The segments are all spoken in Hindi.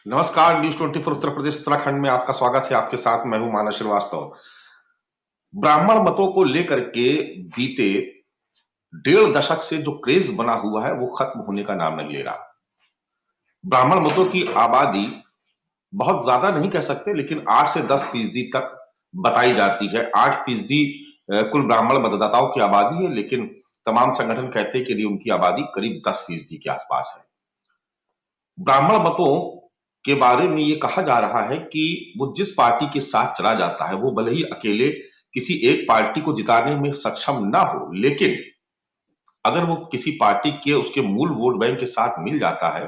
नमस्कार, न्यूज़ 24 उत्तर प्रदेश उत्तराखंड में आपका स्वागत है। आपके साथ मैं हूँ मानस श्रीवास्तव। ब्राह्मण मतों को लेकर के बीते डेढ़ दशक से जो क्रेज बना हुआ है, वो खत्म होने का नाम नहीं ले रहा। ब्राह्मण मतों की आबादी बहुत ज्यादा नहीं कह सकते, लेकिन 8 से 10% तक बताई जाती है। 8% कुल ब्राह्मण मतदाताओं की आबादी है, लेकिन तमाम संगठन कहते हैं कि उनकी आबादी करीब 10% के आसपास है। ब्राह्मण मतों के बारे में ये कहा जा रहा है कि वो जिस पार्टी के साथ चला जाता है, वो भले ही अकेले किसी एक पार्टी को जिताने में सक्षम ना हो, लेकिन अगर वो किसी पार्टी के उसके मूल वोट बैंक के साथ मिल जाता है,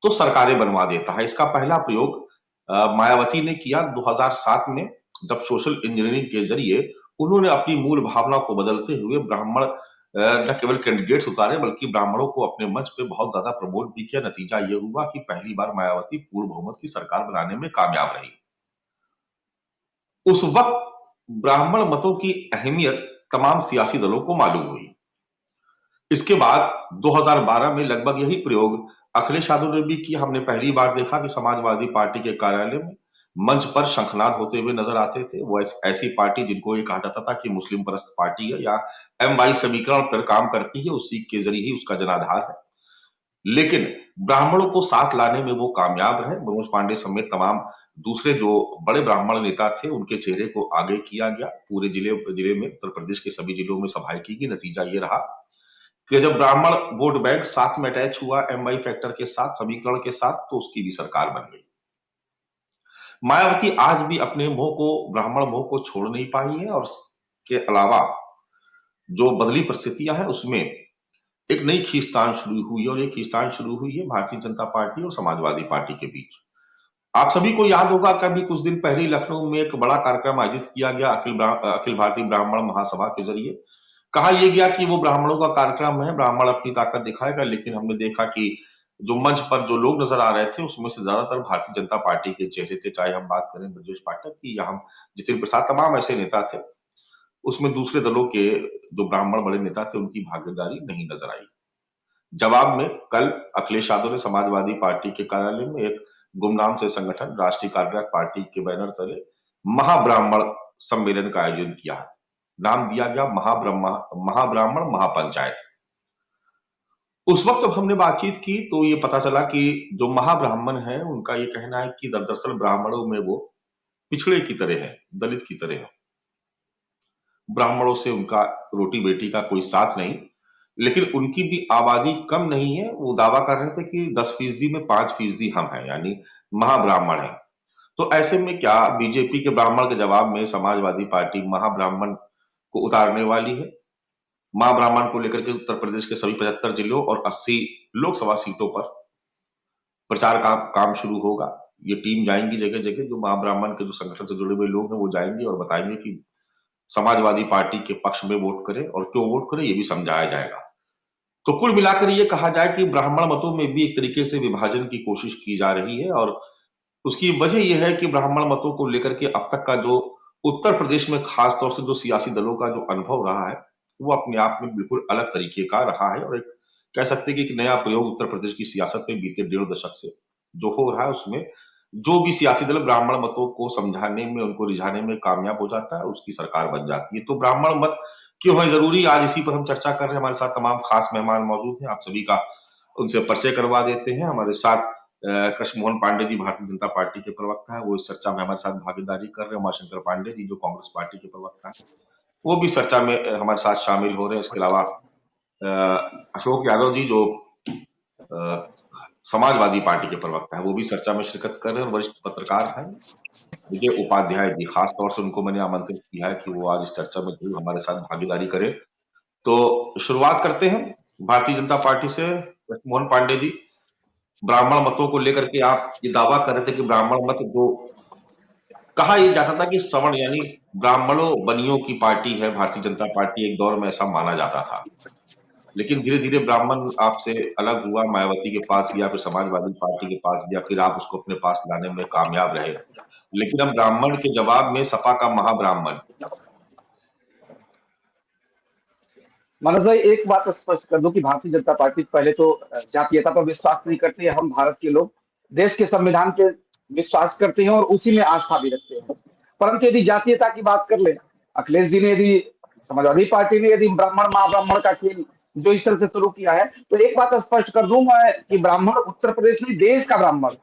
तो सरकारें बनवा देता है। इसका पहला प्रयोग मायावती ने किया 2007 में, जब सोशल इंजीनियरिंग के जरिए उन्होंने अपनी मूल भावना को बदलते हुए ब्राह्मण न केवल कैंडिडेट्स उतारे, बल्कि ब्राह्मणों को अपने मंच पे बहुत ज्यादा प्रमोट भी किया। नतीजा ये हुआ कि पहली बार मायावती पूर्ण बहुमत की सरकार बनाने में कामयाब रही। उस वक्त ब्राह्मण मतों की अहमियत तमाम सियासी दलों को मालूम हुई। इसके बाद 2012 में लगभग यही प्रयोग अखिलेश यादव ने भी किया। हमने पहली बार देखा कि समाजवादी पार्टी के कार्यालय में मंच पर शंखनाद होते हुए नजर आते थे। वो ऐसी पार्टी जिनको ये कहा जाता था कि मुस्लिम परस्त पार्टी है या M22 समीकरण पर काम करती है, उसी के जरिए ही उसका जनाधार है। लेकिन ब्राह्मणों को साथ लाने में वो कामयाब रहे। मनोज पांडे समेत तमाम दूसरे जो बड़े ब्राह्मण नेता थे, उनके चेहरे को आगे किया गया। पूरे जिले जिले में, उत्तर प्रदेश के सभी जिलों में सभाएं की गई। नतीजा ये रहा कि जब ब्राह्मण वोट बैंक साथ में अटैच हुआ M22 फैक्टर के साथ, समीकरण के साथ, तो उसकी भी सरकार बन गई। मायावती आज भी अपने ब्राह्मण मोह को छोड़ नहीं पाई है, और इसके अलावा जो बदली परिस्थितियां हैं, उसमें एक नई खींचतान शुरू हुई है, और ये खींचतान शुरू हुई है भारतीय जनता पार्टी और समाजवादी पार्टी के बीच। आप सभी को याद होगा कि अभी कुछ दिन पहले लखनऊ में एक बड़ा कार्यक्रम आयोजित किया गया अखिल भारतीय ब्राह्मण महासभा के जरिए। कहा यह गया कि वो ब्राह्मणों का कार्यक्रम है, ब्राह्मण अपनी ताकत दिखाएगा, लेकिन हमने देखा कि जो मंच पर जो लोग नजर आ रहे थे, उसमें से ज्यादातर भारतीय जनता पार्टी के चेहरे थे। चाहे हम बात करें ब्रजेश पाठक की या हम जितिन प्रसाद, तमाम ऐसे नेता थे। उसमें दूसरे दलों के जो ब्राह्मण बड़े नेता थे, उनकी भागीदारी नहीं नजर आई। जवाब में कल अखिलेश यादव ने समाजवादी पार्टी के कार्यालय में एक गुमनाम से संगठन राष्ट्रीय कार्यक्रम पार्टी के बैनर तले महाब्राह्मण सम्मेलन का आयोजन किया है। नाम दिया गया महाब्राह्मण महापंचायत। उस वक्त जब हमने बातचीत की, तो ये पता चला कि जो महाब्राह्मण है, उनका ये कहना है कि दरअसल ब्राह्मणों में वो पिछड़े की तरह है, दलित की तरह है। ब्राह्मणों से उनका रोटी बेटी का कोई साथ नहीं, लेकिन उनकी भी आबादी कम नहीं है। वो दावा कर रहे थे कि 10% में 5% हम हैं, यानी महाब्राह्मण है। तो ऐसे में क्या बीजेपी के ब्राह्मण के जवाब में समाजवादी पार्टी महाब्राह्मण को उतारने वाली है? महाब्राह्मण को लेकर के उत्तर प्रदेश के सभी 75 जिलों और 80 लोकसभा सीटों पर प्रचार का काम शुरू होगा। ये टीम जाएंगी जगह जगह, जो महाब्राह्मण के जो संगठन से जुड़े हुए लोग हैं, वो जाएंगे और बताएंगे कि समाजवादी पार्टी के पक्ष में वोट करें, और क्यों वोट करें ये भी समझाया जाएगा। तो कुल मिलाकर ये कहा जाए कि ब्राह्मण मतों में भी एक तरीके से विभाजन की कोशिश की जा रही है, और उसकी वजह यह है कि ब्राह्मण मतों को लेकर के अब तक का जो उत्तर प्रदेश में खास तौर से जो सियासी दलों का जो अनुभव रहा है, वो अपने आप में बिल्कुल अलग तरीके का रहा है। और एक कह सकते हैं कि एक नया प्रयोग उत्तर प्रदेश की सियासत में बीते डेढ़ दशक से जो हो रहा है, उसमें जो भी सियासी दल ब्राह्मण मतों को समझाने में, उनको रिझाने में कामयाब हो जाता है, उसकी सरकार बन जाती है। तो ब्राह्मण मत क्यों है जरूरी, आज इसी पर हम चर्चा कर रहे हैं। हमारे साथ तमाम खास मेहमान मौजूद हैं, आप सभी का उनसे परिचय करवा देते हैं। हमारे साथ कृष्ण मोहन पांडे जी भारतीय जनता पार्टी के प्रवक्ता है, वो इस चर्चा में हमारे साथ भागीदारी कर रहे हैं। उमाशंकर पांडे जी जो कांग्रेस पार्टी के प्रवक्ता है, वो भी चर्चा में हमारे साथ शामिल हो रहे हैं। इसके अलावा अशोक यादव जी जो अ, समाजवादी पार्टी के प्रवक्ता है, वो भी चर्चा में शिरकत कर रहे हैं, और वरिष्ठ पत्रकार हैं विजय उपाध्याय जी। खास तौर से उनको मैंने आमंत्रित किया है कि वो आज इस चर्चा में जरूर हमारे साथ भागीदारी करें। तो शुरुआत करते हैं भारतीय जनता पार्टी से। कृष्ण मोहन पांडे जी, ब्राह्मण मतों को लेकर के आप ये दावा कर रहे थे कि ब्राह्मण मत जो कहा यह जाता था कि सवर्ण यानी ब्राह्मणों बनियों की पार्टी है भारतीय जनता पार्टी, एक दौर में ऐसा माना जाता था। लेकिन धीरे धीरे ब्राह्मण आपसे अलग हुआ, मायावती के पास गया, फिर समाजवादी पार्टी के पास गया, फिर आप उसको अपने पास लाने में कामयाब रहे। लेकिन अब ब्राह्मण के जवाब में सपा का महाब्राह्मण। मनोज भाई, एक बात स्पष्ट कर दूं कि भारतीय जनता पार्टी पहले तो जातीयता पर विश्वास नहीं करती है। हम भारत के लोग देश के संविधान पे विश्वास करते हैं और उसी में आस्था भी रखते हैं। परंतु यदि जातीयता की बात कर ले, अखिलेश जी ने यदि, समाजवादी पार्टी ने यदि ब्राह्मण महाब्राह्मण का खेल जो इस तरह से शुरू किया है, तो एक बात स्पष्ट कर दूं मैं कि ब्राह्मण उत्तर प्रदेश में देश का ब्राह्मण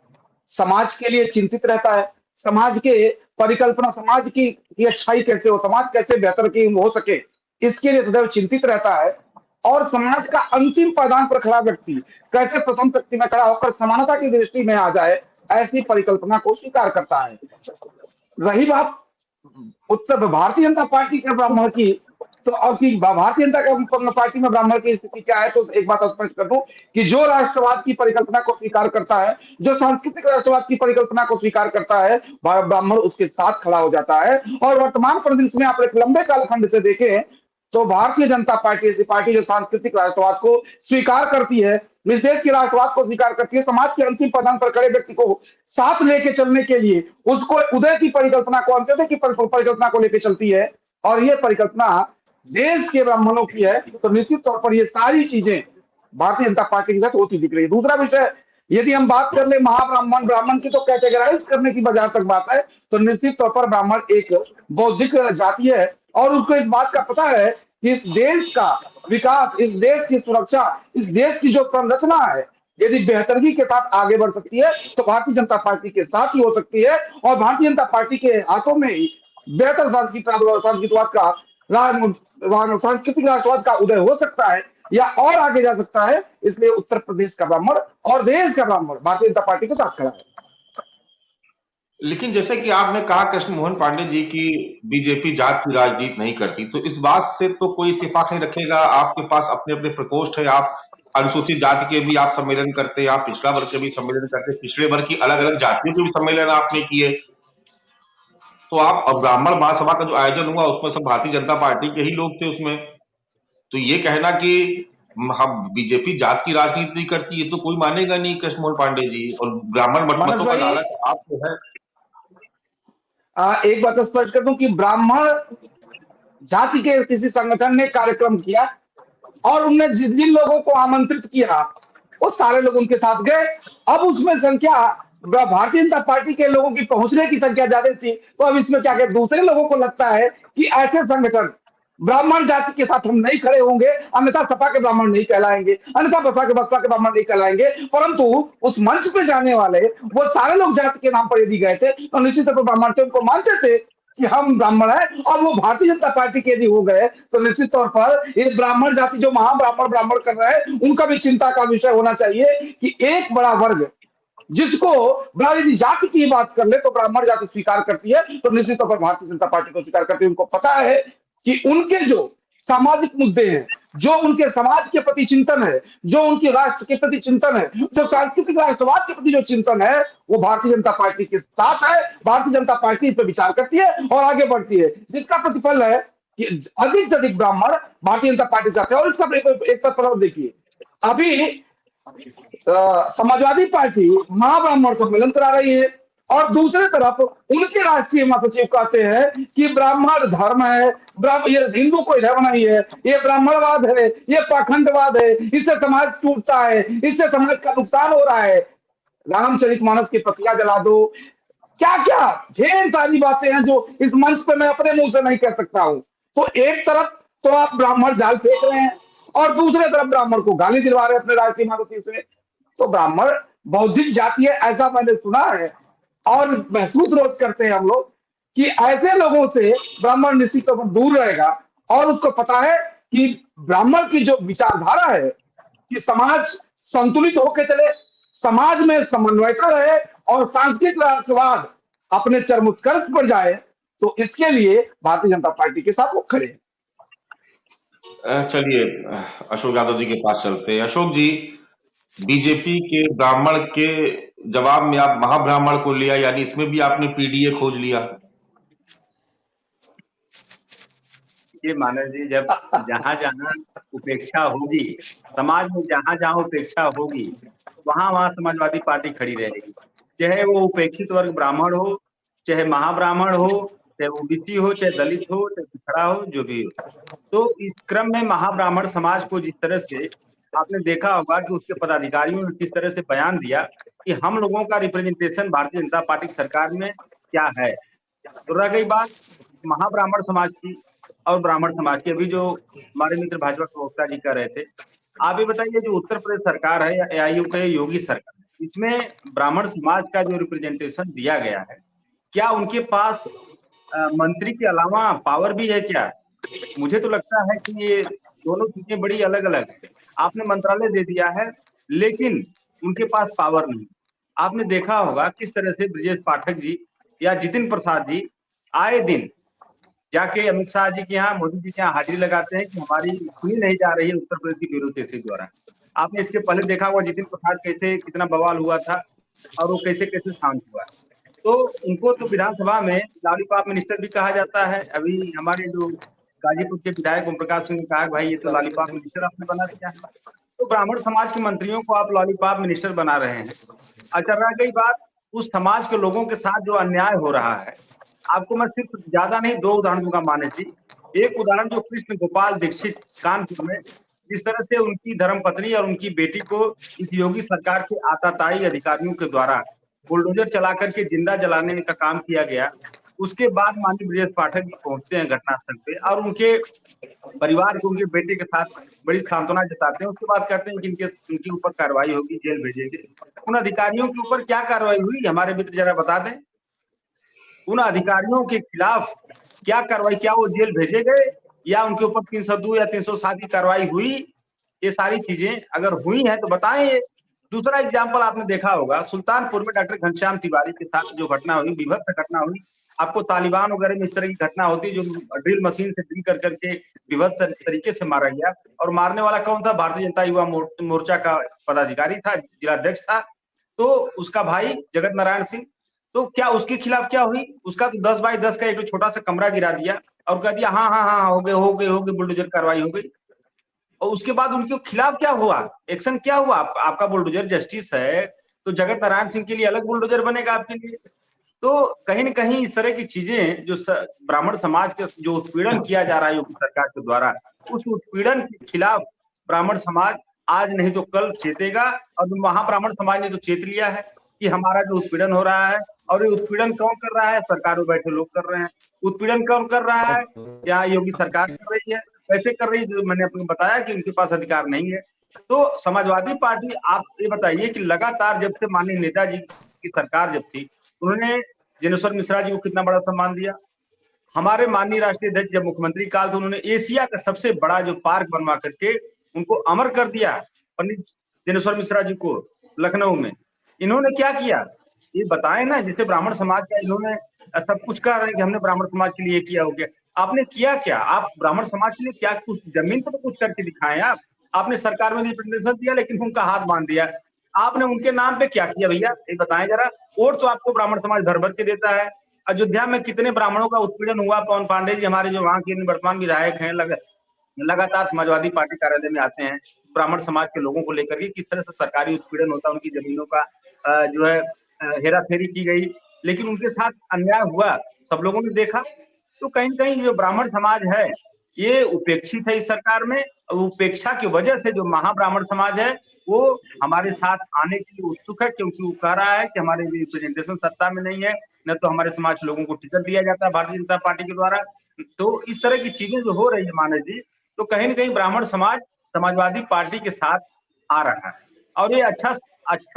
समाज के लिए चिंतित रहता है। समाज के परिकल्पना, समाज की अच्छाई कैसे हो, समाज कैसे बेहतर की हो सके, इसके लिए सदैव चिंतित रहता है। और समाज का अंतिम पायदान पर खड़ा व्यक्ति कैसे प्रथम पंक्ति में खड़ा होकर समानता की दृष्टि में आ जाए, ऐसी परिकल्पना को स्वीकार करता है। रही बात उत्तर भारतीय जनता पार्टी के ब्राह्मण की, तो अब की भारतीय जनता पार्टी में ब्राह्मण की स्थिति क्या है, तो एक बात स्पष्ट कर दूं कि जो राष्ट्रवाद की परिकल्पना को स्वीकार करता है, जो सांस्कृतिक राष्ट्रवाद की परिकल्पना को स्वीकार करता है, ब्राह्मण उसके साथ खड़ा हो जाता है। और वर्तमान परिदृश्य में आप एक लंबे कालखंड से देखें तो भारतीय जनता पार्टी ऐसी पार्टी जो सांस्कृतिक राष्ट्रवाद को स्वीकार करती है, इस देश के राष्ट्रवाद को स्वीकार करती है, समाज के अंतिम पदान पर खड़े व्यक्ति को साथ लेके चलने के लिए उसको उदय की परिकल्पना को, अंत्योदय की परिकल्पना को लेकर चलती है, और ये परिकल्पना देश के ब्राह्मणों की है, तो निश्चित तौर पर ये सारी चीजें भारतीय जनता पार्टी के साथ होती दिख रही है। दूसरा विषय, यदि हम बात कर ले महाब्राह्मण ब्राह्मण की, तो कैटेगराइज करने की बाजार तक बात है, तो निश्चित तौर पर ब्राह्मण एक बौद्धिक जाति है और उसको इस बात का पता है कि इस देश का विकास, इस देश की सुरक्षा, इस देश की जो संरचना है, यदि बेहतरी के साथ आगे बढ़ सकती है तो भारतीय जनता पार्टी के साथ ही हो सकती है, और भारतीय जनता पार्टी के हाथों में ही बेहतर सांस्कृतिकवाद का, सांस्कृतिक राष्ट्रवाद का उदय हो सकता है या और आगे जा सकता है। इसलिए उत्तर प्रदेश का ब्राह्मण और देश का ब्राह्मण भारतीय जनता पार्टी के साथ खड़ा है। लेकिन जैसे कि आपने कहा कृष्ण मोहन पांडे जी की बीजेपी जात की राजनीति नहीं करती, तो इस बात से तो कोई इत्तेफाक नहीं रखेगा। आपके पास अपने अपने प्रकोष्ठ है, आप अनुसूचित जाति के भी आप सम्मेलन करते हैं, आप पिछड़ा वर्ग के भी सम्मेलन करते हैं, पिछड़े वर्ग की अलग अलग जातियों के भी सम्मेलन आपने किए, तो आप अब ब्राह्मण महासभा का जो आयोजन हुआ उसमें सब भारतीय जनता पार्टी के ही लोग थे उसमें। तो ये कहना कि हम बीजेपी जात की राजनीति नहीं करती, ये तो कोई मानेगा नहीं कृष्ण मोहन पांडे जी। और ब्राह्मण मतों का लालच आपको है। एक बात स्पष्ट कर दूं कि ब्राह्मण जाति के किसी संगठन ने कार्यक्रम किया और उनने जिन लोगों को आमंत्रित किया वो सारे लोग उनके साथ गए। अब उसमें संख्या भारतीय जनता पार्टी के लोगों की पहुंचने की संख्या ज्यादा थी, तो अब इसमें क्या कहते, दूसरे लोगों को लगता है कि ऐसे संगठन ब्राह्मण जाति के साथ हम नहीं खड़े होंगे, अन्यथा सपा के ब्राह्मण नहीं कहलाएंगे, अन्यथा बसपा के ब्राह्मण नहीं कहलाएंगे। परंतु उस मंच पे जाने वाले वो सारे लोग जाति के नाम पर यदि गए थे तो निश्चित तौर पर ब्राह्मण थे उनको मानते थे कि हम ब्राह्मण हैं, और वो भारतीय जनता पार्टी के यदि हो गए तो निश्चित तौर पर ये ब्राह्मण जाति जो महाब्राह्मण ब्राह्मण कर रहे हैं उनका भी चिंता का विषय होना चाहिए कि एक बड़ा वर्ग जिसको यदि जाति की बात कर ले तो ब्राह्मण जाति स्वीकार करती है, तो निश्चित तौर पर भारतीय जनता पार्टी को स्वीकार करती है। उनको पता है कि उनके जो सामाजिक मुद्दे हैं, जो उनके समाज के प्रति चिंतन है, जो उनके राष्ट्र के प्रति चिंतन है, जो सांस्कृतिक राष्ट्रवाद के प्रति जो चिंतन है, वो भारतीय जनता पार्टी के साथ है। भारतीय जनता पार्टी इस पर विचार करती है और आगे बढ़ती है, जिसका प्रतिफल है कि अधिक से अधिक ब्राह्मण भारतीय जनता पार्टी से आते हैं। और इसका एक प्रभाव देखिए, अभी समाजवादी पार्टी महाब्राह्मण सम्मेलन करा रही है और दूसरी तरफ उनके राष्ट्रीय महासचिव कहते हैं कि ब्राह्मण धर्म है, ये हिंदू कोई धर्म नहीं है, ये ब्राह्मणवाद है, ये पाखंडवाद है, इससे समाज टूटता है, इससे समाज का नुकसान हो रहा है, रामचरितमानस की प्रतियां जला दो, क्या क्या ढेर सारी बातें हैं जो इस मंच पे मैं अपने मुंह से नहीं कह सकता हूं। तो एक तरफ तो आप ब्राह्मण जाल फेंक रहे हैं और दूसरे तरफ ब्राह्मण को गाली दिलवा रहे हैं अपने राष्ट्रीय महासचिव से। तो ब्राह्मण बौद्धिक जाति है ऐसा मैंने सुना है और महसूस रोज करते हैं हम लोग कि ऐसे लोगों से ब्राह्मण निश्चित तौर पर दूर रहेगा। और उसको पता है कि ब्राह्मण की जो विचारधारा है कि समाज संतुलित होकर चले, समाज में समन्वयता रहे और सांस्कृतिक राष्ट्रवाद अपने चरमोत्कर्ष पर जाए, तो इसके लिए भारतीय जनता पार्टी के साथ वो खड़े हैं। चलिए अशोक यादव जी के पास चलते हैं। अशोक जी, बीजेपी के ब्राह्मण के जवाब में आप महाब्राह्मण को लिया, यानी इसमें भी आपने पीडीए खोज लिया। ये मानव जी, जब जहां जहां उपेक्षा होगी समाज में, जहां जहां उपेक्षा होगी वहां वहां समाजवादी पार्टी खड़ी रहेगी, चाहे वो उपेक्षित वर्ग ब्राह्मण हो, चाहे महाब्राह्मण हो, चाहे ओबीसी हो, चाहे दलित हो, चाहे पिछड़ा हो, जो भी हो। तो इस क्रम में महाब्राह्मण समाज को जिस तरह से आपने देखा होगा कि उसके पदाधिकारियों ने किस तरह से बयान दिया कि हम लोगों का रिप्रेजेंटेशन भारतीय जनता पार्टी की सरकार में क्या है। तो रह गई बात महाब्राह्मण समाज की और ब्राह्मण समाज की, अभी जो हमारे मित्र भाजपा प्रवक्ता जी कह रहे थे, आप ये बताइए जो उत्तर प्रदेश सरकार है या एआईयू का योगी सरकार, इसमें ब्राह्मण समाज का जो रिप्रेजेंटेशन दिया गया है, क्या उनके पास मंत्री के अलावा पावर भी है क्या? मुझे तो लगता है कि ये दोनों चीजें बड़ी अलग अलग है। आपने मंत्रालय दे दिया है लेकिन उनके पास पावर नहीं। आपने देखा होगा किस तरह से ब्रजेश पाठक जी या जितिन प्रसाद जी आए दिन जाके अमित शाह जी के यहाँ, मोदी जी के यहाँ हाजिरी लगाते हैं कि हमारी सुनी नहीं जा रही है उत्तर प्रदेश की ब्यूरोक्रेसी द्वारा। आपने इसके पहले देखा होगा जितिन प्रसाद कैसे कितना बवाल हुआ था और वो कैसे कैसे शांत हुआ। तो उनको तो विधानसभा में लॉलीपॉप मिनिस्टर भी कहा जाता है। अभी हमारे जो गाजीपुर के विधायक ओम प्रकाश सिंह ने कहा भाई ये तो लॉलीपॉप मिनिस्टर आपने बना दिया है। तो ब्राह्मण समाज के मंत्रियों को आप लॉलीपॉप मिनिस्टर बना रहे हैं। अच्छा, रह गई बात उस समाज के लोगों के साथ जो अन्याय हो रहा है, आपको मैं सिर्फ ज्यादा नहीं 2 उदाहरण दूंगा मानस जी। एक उदाहरण जो कृष्ण गोपाल दीक्षित कानपुर में जिस तरह से उनकी धर्मपत्नी और उनकी बेटी को इस योगी सरकार के आताताई अधिकारियों के द्वारा बुलडोजर चला करके जिंदा जलाने का काम किया गया, उसके बाद माननीय ब्रजेश पाठक जी पहुंचते हैं घटनास्थल पे और उनके परिवार को उनके बेटे के साथ बड़ी सांत्वना जताते हैं। उसके बाद कहते हैं कि इनके ऊपर कार्रवाई होगी, जेल भेजेंगे। उन अधिकारियों के ऊपर क्या कार्रवाई हुई हमारे मित्र जरा बता दें। उन अधिकारियों के खिलाफ क्या कार्रवाई, क्या वो जेल भेजे गए या उनके ऊपर 302 या 307 की कार्रवाई हुई? ये सारी चीजें अगर हुई हैं तो बताएं। दूसरा एग्जाम्पल आपने देखा होगा सुल्तानपुर में डॉक्टर घनश्याम तिवारी के साथ जो घटना हुई, विभत्स घटना हुई। आपको तालिबान वगैरह में इस तरह की घटना होती जो ड्रिल मशीन से ड्रिल कर करके विभत्स तरीके से मारा गया। और मारने वाला कौन था? भारतीय जनता युवा मोर्चा का पदाधिकारी था, जिलाध्यक्ष था, तो उसका भाई जगत नारायण सिंह। तो क्या उसके खिलाफ क्या हुई? उसका तो 10 बाई 10 का एक छोटा सा कमरा गिरा दिया और कह दिया हाँ हाँ हाँ हो गए बुलडोजर कार्रवाई हो गई। और उसके बाद उनके खिलाफ क्या हुआ, एक्शन क्या हुआ? आपका बुलडोजर जस्टिस है तो जगत नारायण सिंह के लिए अलग बुलडोजर बनेगा आपके लिए। तो कहीं न कहीं इस तरह की चीजें जो ब्राह्मण समाज के जो उत्पीड़न किया जा रहा है योगी सरकार के द्वारा, उस उत्पीड़न के खिलाफ ब्राह्मण समाज आज नहीं तो कल चेतेगा। और महाब्राह्मण समाज ने तो चेत लिया है कि हमारा जो उत्पीड़न हो रहा है, और ये उत्पीड़न कौन कर रहा है? सरकार में बैठे लोग कर रहे हैं। उत्पीड़न कौन कर रहा है? क्या योगी सरकार कर रही है? कैसे कर रही है? जो मैंने आपको बताया कि उनके पास अधिकार नहीं है। तो समाजवादी पार्टी, आप ये बताइए कि लगातार जब से माननीय नेताजी की सरकार जब थी, उन्होंने जिनेश्वर मिश्रा जी को कितना बड़ा सम्मान दिया। हमारे माननीय राष्ट्रीय अध्यक्ष जब मुख्यमंत्री काल, तो उन्होंने एशिया का सबसे बड़ा जो पार्क बनवा करके उनको अमर कर दिया पंडित जिनेश्वर मिश्रा जी को लखनऊ में। इन्होंने क्या किया ये बताएं ना, जिससे ब्राह्मण समाज का इन्होंने सब कुछ कह रहे हैं कि हमने ब्राह्मण समाज के लिए किया हो गया। आपने किया क्या? आप ब्राह्मण समाज के लिए क्या कुछ जमीन पर तो कुछ करके दिखाएं। आपने सरकार में रिप्रेजेंटेशन दिया लेकिन उनका हाथ बांध दिया। आपने उनके नाम पे क्या किया भैया ये बताएं जरा। वोट तो आपको ब्राह्मण समाज भर भर के देता है। अयोध्या में कितने ब्राह्मणों का उत्पीड़न हुआ? पवन पांडे जी हमारे जो वहां के वर्तमान विधायक हैं, लगातार समाजवादी पार्टी कार्यालय में आते हैं ब्राह्मण समाज के लोगों को लेकर के, किस तरह से सरकारी उत्पीड़न होता है, उनकी जमीनों का जो है हेराफेरी की गई, लेकिन उनके साथ अन्याय हुआ, सब लोगों ने देखा। तो कहीं कहीं जो ब्राह्मण समाज है ये उपेक्षित है इस सरकार में। उपेक्षा की वजह से जो महाब्राह्मण समाज है वो हमारे साथ आने के लिए उत्सुक है, क्योंकि वो कह रहा है कि हमारे रिप्रेजेंटेशन सत्ता में नहीं है, न तो हमारे समाज के लोगों को टिकट दिया जाता है भारतीय जनता पार्टी के द्वारा। तो इस तरह की चीजें जो हो रही है मानस जी, तो कहीं न कहीं ब्राह्मण समाज समाजवादी पार्टी के साथ आ रहा है। और ये अच्छा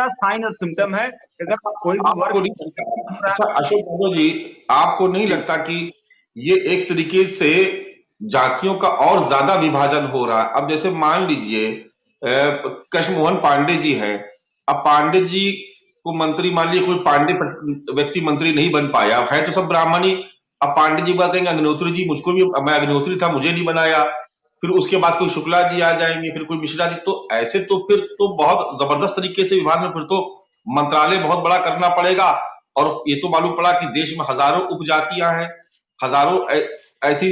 साइन और सिम्टम है। अगर कोई भी वर्ग अच्छा अशोक यादव जी, आपको नहीं लगता कि ये एक तरीके से जातियों का और ज्यादा विभाजन हो रहा है? अब जैसे मान लीजिए कृष्णमोहन पांडे जी हैं, अब पांडे जी को मंत्री मान लीजिए कोई पांडे व्यक्ति मंत्री नहीं बन पाया, है तो सब ब्राह्मण ही। अब पांडे जी बात कहेंगे अग्निहोत्री जी मुझको भी, मैं अग्निहोत्री था मुझे नहीं बनाया, फिर उसके बाद कोई शुक्ला जी आ जाएंगे, फिर कोई मिश्रा जी। तो ऐसे तो फिर तो बहुत जबरदस्त तरीके से विभाग में फिर तो मंत्रालय बहुत बड़ा करना पड़ेगा। और ये तो मालूम पड़ा कि देश में हजारों उपजातियां हैं, हजारों ऐसी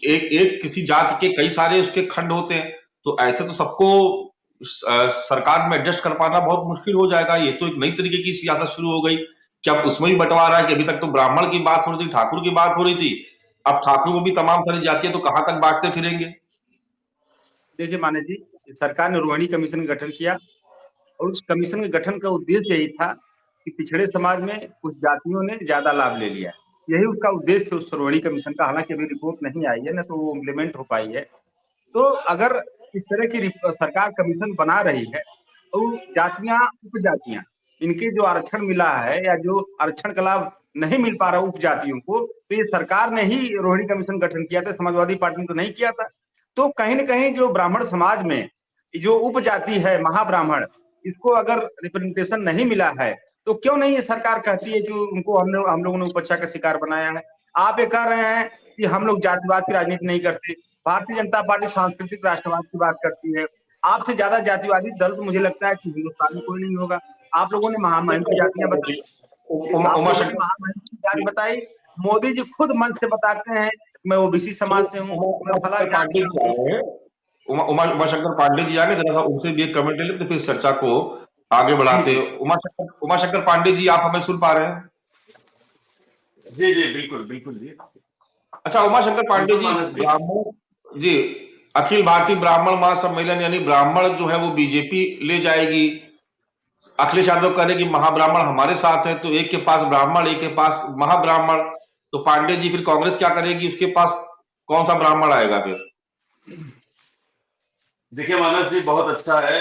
एक किसी जाति के कई सारे उसके खंड होते हैं। तो ऐसे तो सबको सरकार में एडजस्ट कर पाना बहुत मुश्किल हो जाएगा। ये तो एक नई तरीके की सियासत शुरू हो गई कि अब उसमें भी बंटवारा है कि अभी तक तो ब्राह्मण की बात हो रही थी, ठाकुर की बात हो रही थी, अब ठाकुर में भी तमाम सारी जातियां, तो कहां तक बांटते फिरेंगे? देखिए माने जी, सरकार ने रोहिणी कमीशन का गठन किया और उस कमीशन के गठन का उद्देश्य यही था कि पिछड़े समाज में कुछ जातियों ने ज्यादा लाभ ले लिया। यही उसका उद्देश्य है उस श्रोमणी कमीशन का। हालांकि अभी रिपोर्ट नहीं आई है, ना तो वो इम्प्लीमेंट हो पाई है। तो अगर इस तरह की सरकार कमीशन बना रही है तो जातियां, उपजातियां, इनके जो आरक्षण मिला है या जो आरक्षण का लाभ नहीं मिल पा रहा उपजातियों को, तो ये सरकार ने ही रोहिणी कमीशन गठन किया था, समाजवादी पार्टी ने तो नहीं किया था। तो कहीं न कहीं जो ब्राह्मण समाज में जो उपजाति है महाब्राह्मण, इसको अगर रिप्रेजेंटेशन नहीं मिला है तो क्यों नहीं ये सरकार कहती है कि उनको हम लोगों ने उपेक्षा का शिकार बनाया है। आप ये कह रहे हैं कि हम लोग जातिवाद की राजनीति नहीं करते, भारतीय जनता पार्टी सांस्कृतिक राष्ट्रवाद की बात करती है। आपसे ज्यादा जातिवादी दल तो मुझे लगता है कि हिंदुस्तान में कोई नहीं होगा। आप लोगों ने महामहिम की जातियां बताई, जाति बताई। मोदी जी खुद मंच से बताते हैं मैं ओबीसी समाज से हूँ, मैं फला उमाशंकर पांडे जी आगे, जरा उनसे भी एक कमेंट ले लेते, फिर चर्चा को आगे बढ़ाते। उमाशंकर पांडे जी, आप हमें सुन पा रहे हैं? जी जी बिल्कुल बिल्कुल जी। अच्छा उमाशंकर पांडे जी, ब्राह्मण जी, अखिल भारतीय ब्राह्मण महासम्मेलन यानी ब्राह्मण जो है वो बीजेपी ले जाएगी। अखिलेश यादव कह रहे कि महाब्राह्मण हमारे साथ है, तो एक के पास ब्राह्मण, एक के पास महाब्राह्मण, तो पांडे जी फिर कांग्रेस क्या करेगी? उसके पास कौन सा ब्राह्मण आएगा फिर? देखिए मानस जी, बहुत अच्छा है,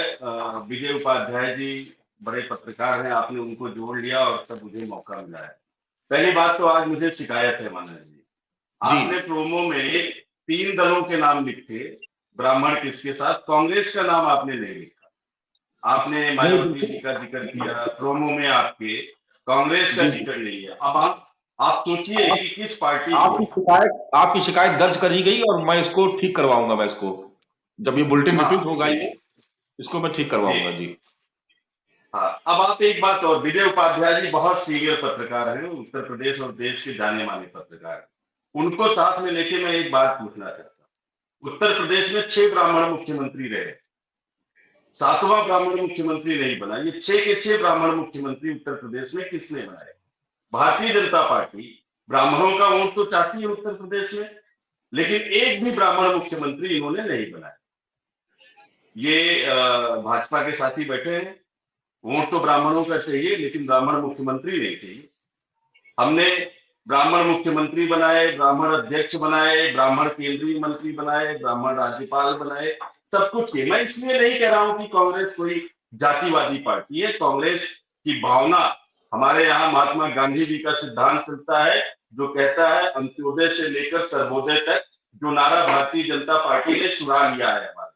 विजय उपाध्याय जी बड़े पत्रकार हैं, आपने उनको जोड़ लिया और तब मुझे मौका मिला है। पहली बात तो आज मुझे शिकायत है मानस जी, आपने प्रोमो में 3 दलों के नाम लिखे, ब्राह्मण किसके साथ, कांग्रेस का नाम आपने नहीं लिखा। आपने मायावती जी का जिक्र किया प्रोमो में, आपके कांग्रेस का जिक्र नहीं है। अब आप सोचिए कि किस पार्टी, आपकी शिकायत दर्ज करी गई और मैं इसको ठीक करवाऊंगा। मैं इसको जब ये बुलेटिन रिलीज होगा इसको मैं ठीक करवाऊंगा जी। हाँ, अब आप एक बात और, विजय उपाध्याय जी बहुत सीनियर पत्रकार हैं, उत्तर प्रदेश और देश के जाने माने पत्रकार हैं, उनको साथ में लेके मैं एक बात पूछना चाहता हूँ। उत्तर प्रदेश में 6 ब्राह्मण मुख्यमंत्री रहे, 7वां ब्राह्मण मुख्यमंत्री नहीं बना। ये 6 के 6 ब्राह्मण मुख्यमंत्री उत्तर प्रदेश में किसने बनाए? भारतीय जनता पार्टी। ब्राह्मणों का वोट तो चाहती है उत्तर प्रदेश में, लेकिन एक भी ब्राह्मण मुख्यमंत्री इन्होंने नहीं बनाया। ये भाजपा के साथी बैठे हैं, वोट तो ब्राह्मणों का चाहिए लेकिन ब्राह्मण मुख्यमंत्री नहीं चाहिए। हमने ब्राह्मण मुख्यमंत्री बनाए, ब्राह्मण अध्यक्ष बनाए, ब्राह्मण केंद्रीय मंत्री बनाए, ब्राह्मण राज्यपाल बनाए, सब कुछ किए। मैं इसलिए नहीं कह रहा हूं कि कांग्रेस कोई जातिवादी पार्टी है। कांग्रेस की भावना, हमारे यहाँ महात्मा गांधी जी का सिद्धांत चलता है जो कहता है अंत्योदय से लेकर सर्वोदय तक, जो नारा भारतीय जनता पार्टी ने चुरा लिया है। हमारा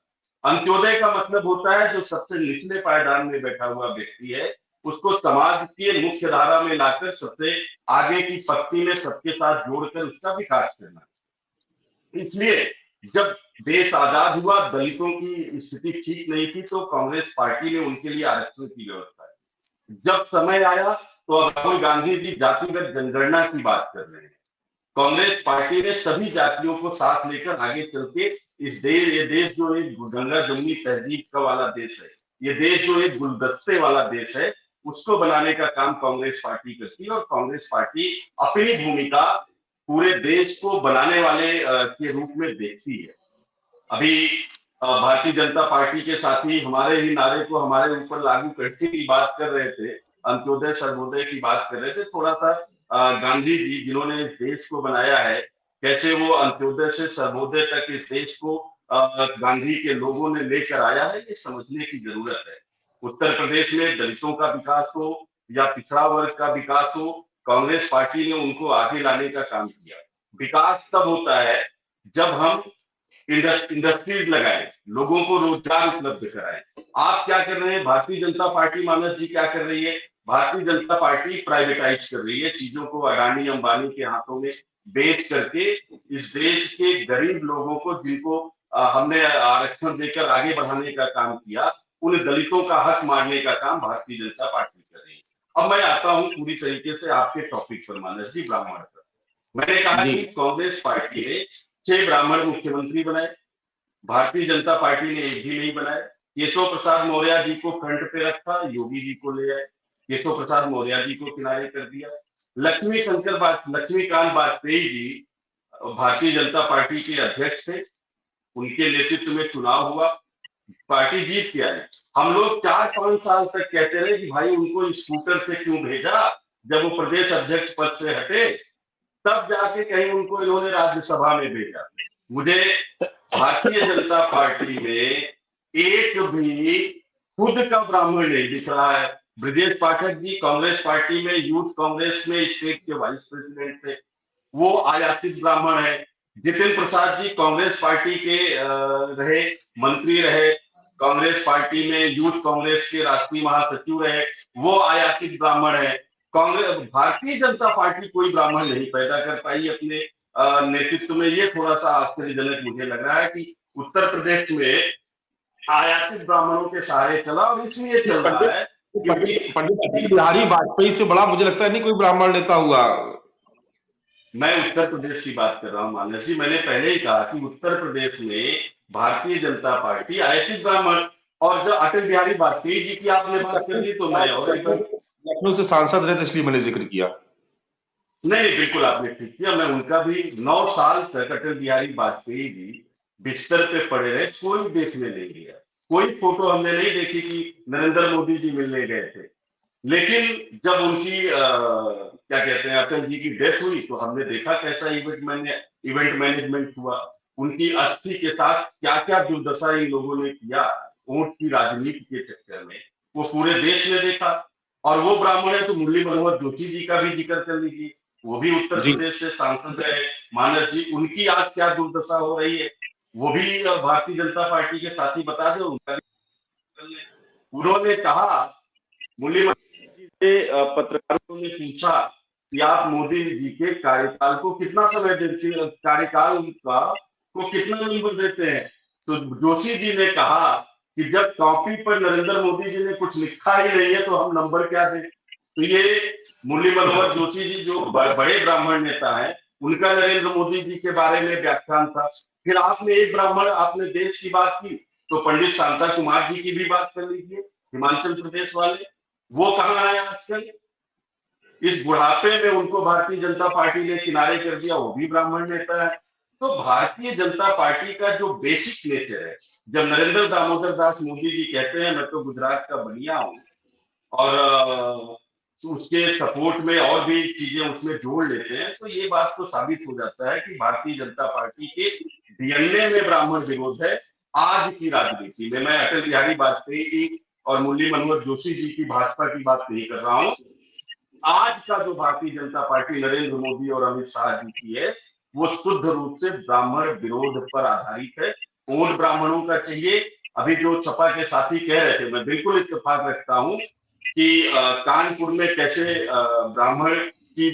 अंत्योदय का मतलब होता है जो सबसे निचले पायदान में बैठा हुआ व्यक्ति है, उसको समाज के मुख्य धारा में लाकर सबसे आगे की पंक्ति में सबके साथ जोड़कर उसका विकास करना। इसलिए जब देश आजाद हुआ, दलितों की स्थिति ठीक नहीं थी, तो कांग्रेस पार्टी ने उनके लिए आरक्षण की व्यवस्था की। जब समय आया तो अब राहुल गांधी जी जातिगत जनगणना की बात कर रहे हैं। कांग्रेस पार्टी ने सभी जातियों को साथ लेकर आगे चल के ये देश जो एक गंगा जमुनी तहजीब का वाला देश है, ये देश जो एक गुलदस्ते वाला देश है, उसको बनाने का काम कांग्रेस पार्टी करती है। और कांग्रेस पार्टी अपनी भूमिका पूरे देश को बनाने वाले के रूप में देखती है। अभी भारतीय जनता पार्टी के साथी हमारे ही नारे को हमारे ऊपर लागू करने की बात कर रहे थे, अंत्योदय सर्वोदय की बात कर रहे थे। थोड़ा सा गांधी जी जिन्होंने इस देश को बनाया है, कैसे वो अंत्योदय से सर्वोदय तक इस देश को गांधी के लोगों ने लेकर आया है, ये समझने की जरूरत है। उत्तर प्रदेश में दलितों का विकास हो या पिछड़ा वर्ग का विकास हो, कांग्रेस पार्टी ने उनको आगे लाने का काम किया। विकास तब होता है जब हम इंडस्ट्रीज लगाएं, लोगों को रोजगार उपलब्ध कराएं। आप क्या कर रहे हैं? भारतीय जनता पार्टी, मानस जी क्या कर रही है? भारतीय जनता पार्टी प्राइवेटाइज कर रही है, चीजों को अडानी अंबानी के हाथों में बेच करके इस देश के गरीब लोगों को, जिनको हमने आरक्षण देकर आगे बढ़ाने का काम किया, उन दलितों का हक मारने का काम भारतीय जनता पार्टी कर रही है। अब मैं आता हूं पूरी तरीके से आपके टॉपिक पर मानस जी, ब्राह्मण पर। मैंने कहा कि कांग्रेस पार्टी ने 6 ब्राह्मण मुख्यमंत्री बनाए, भारतीय जनता पार्टी ने एक भी नहीं बनाया। केशव प्रसाद मौर्य जी को फ्रंट पे रखा, योगी जी को ले आए, केशव प्रसाद मौर्य जी को किनारे कर दिया। लक्ष्मीकांत वाजपेयी जी भारतीय जनता पार्टी के अध्यक्ष थे, उनके नेतृत्व में चुनाव हुआ, पार्टी जीत के आई। हम लोग 4-5 साल तक कहते रहे कि भाई उनको स्कूटर से क्यों भेजा, जब वो प्रदेश अध्यक्ष पद से हटे तब जाके कहीं उनको इन्होंने राज्यसभा में भेजा। मुझे भारतीय जनता पार्टी में एक भी खुद का ब्राह्मण नहीं दिख रहा है। ब्रजेश पाठक जी कांग्रेस पार्टी में, यूथ कांग्रेस में स्टेट के वाइस प्रेसिडेंट थे, वो आयातित ब्राह्मण है। जितिन प्रसाद जी कांग्रेस पार्टी के रहे, मंत्री रहे, कांग्रेस पार्टी में यूथ कांग्रेस के राष्ट्रीय महासचिव रहे, वो आयातित ब्राह्मण है। कांग्रेस भारतीय जनता पार्टी कोई ब्राह्मण नहीं पैदा कर पाई अपने नेतृत्व में। ये थोड़ा सा आश्चर्यजनक मुझे लग रहा है कि उत्तर प्रदेश में आयातित ब्राह्मणों के सहारे चला, और इसलिए चल रहा है क्योंकि पंडित अटल बिहारी वाजपेयी से बड़ा मुझे लगता है नहीं कोई ब्राह्मण नेता हुआ। मैं उत्तर प्रदेश की बात कर रहा हूं मानस जी। मैंने पहले ही कहा कि उत्तर प्रदेश में भारतीय जनता पार्टी आयातित ब्राह्मण, और जब अटल बिहारी वाजपेयी जी की आपने बात कर दी तो मैं और लखनऊ से सांसद रहे थे इसलिए मैंने जिक्र किया। नहीं, बिल्कुल आपने ठीक किया। मैं उनका भी 9 साल तक अटल बिहारी वाजपेयी जी बिस्तर पे पड़े रहे, कोई देखने नहीं गया, कोई फोटो हमने नहीं देखी कि नरेंद्र मोदी जी मिलने गए थे। लेकिन जब उनकी क्या कहते हैं अटल जी की डेथ हुई तो हमने देखा कैसा इवेंट मैनेजमेंट हुआ। उनकी अस्थि के साथ क्या क्या दुर्दशा इन लोगों ने किया वोट की राजनीति के चक्कर में, वो पूरे देश ने देखा। और वो ब्राह्मण है तो मुरली मनोहर जोशी जी का भी जिक्र कर लीजिए, वो भी उत्तर प्रदेश से सांसद रहे मानस जी। उनकी आज क्या दुर्दशा हो रही है वो भी भारतीय जनता पार्टी के साथी बता दो। उनका भी उन्होंने कहा, मुरली मनोहर जी से पत्रकारों ने पूछा कि आप मोदी जी के कार्यकाल को कितना समय देते हैं, कार्यकाल उनका को कितना नंबर देते हैं, तो जोशी जी ने कहा कि जब कॉपी पर नरेंद्र मोदी जी ने कुछ लिखा ही नहीं है तो हम नंबर क्या दें। तो ये मुरली मनोहर जोशी जी जो बड़े ब्राह्मण नेता हैं, उनका नरेंद्र मोदी जी के बारे में व्याख्यान था। फिर आपने एक ब्राह्मण, आपने देश की बात की तो पंडित शांता कुमार जी की भी बात कर लीजिए, हिमाचल प्रदेश वाले, वो कहाँ आए आजकल। इस बुढ़ापे में उनको भारतीय जनता पार्टी ने किनारे कर दिया, वो भी ब्राह्मण नेता है। तो भारतीय जनता पार्टी का जो बेसिक नेचर है, जब नरेंद्र दामोदर दास मोदी जी कहते हैं मैं तो गुजरात का बनिया हूं, और उसके सपोर्ट में और भी चीजें उसमें जोड़ लेते हैं, तो ये बात तो साबित हो जाता है कि भारतीय जनता पार्टी के डीएनए में ब्राह्मण विरोध है। आज की राजनीति में मैं अटल बिहारी वाजपेयी की और मुरली मनोहर जोशी जी की भाजपा की बात नहीं कर रहा हूं। आज का जो भारतीय जनता पार्टी नरेंद्र मोदी और अमित शाह जी की है, वो शुद्ध रूप से ब्राह्मण विरोध पर आधारित है। वोट ब्राह्मणों का चाहिए। अभी जो सपा के साथी कह रहे थे, मैं बिल्कुल इत्तेफाक रखता हूं कि कानपुर में कैसे ब्राह्मण की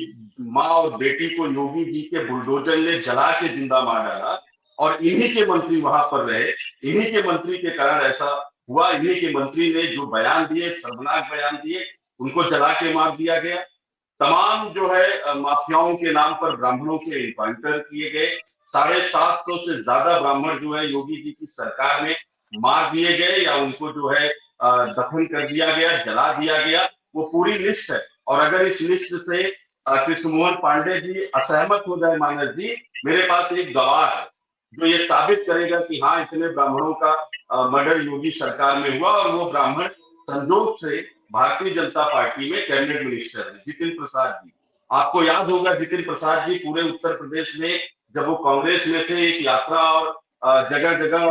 माँ और बेटी को योगी जी के बुलडोजर ने जला के जिंदा मार डाला, और इन्हीं के मंत्री वहां पर रहे, इन्हीं के मंत्री के कारण ऐसा हुआ। इन्हीं के मंत्री ने जो बयान दिए, शर्मनाक बयान दिए, उनको जला के मार दिया गया। तमाम जो है माफियाओं के नाम पर ब्राह्मणों के इनकाउंटर किए गए। 750 से ज्यादा ब्राह्मण जो है योगी जी की सरकार में मार दिए गए, या उनको जो है दफन कर दिया गया, जला दिया गया। वो पूरी लिस्ट है। और अगर इस लिस्ट से कृष्ण मोहन पांडे जी असहमत हो जाए मानस जी, मेरे पास एक गवाह है जो ये साबित करेगा कि हाँ इतने ब्राह्मणों का मर्डर योगी सरकार में हुआ, और वो ब्राह्मण संजोग से भारतीय जनता पार्टी में कैबिनेट मिनिस्टर है, जितिन प्रसाद जी। आपको याद होगा जितिन प्रसाद जी पूरे उत्तर प्रदेश में जब वो कांग्रेस में थे एक यात्रा और जगह जगह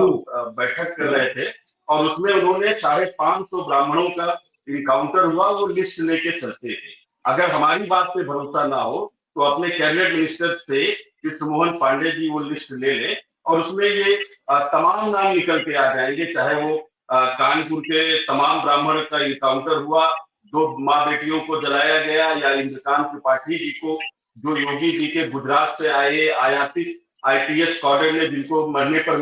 बैठक कर रहे थे, और उसमें उन्होंने 550 ब्राह्मणों का इनकाउंटर हुआ, वो लिस्ट लेके चलते थे। अगर हमारी बात पे भरोसा ना हो तो अपने कैबिनेट मिनिस्टर से कृष्ण मोहन पांडे जी वो लिस्ट ले लें, और उसमें ये तमाम नाम निकल के आ जाएंगे, चाहे वो कानपुर के तमाम ब्राह्मण का इनकाउंटर हुआ, 2 माँ बेटियों को जलाया गया, या इंद्रकांत त्रिपाठी जी को जो योगी जी के गुजरात से आए आयातित आईपीएस कॉडर ने जिनको मरने पर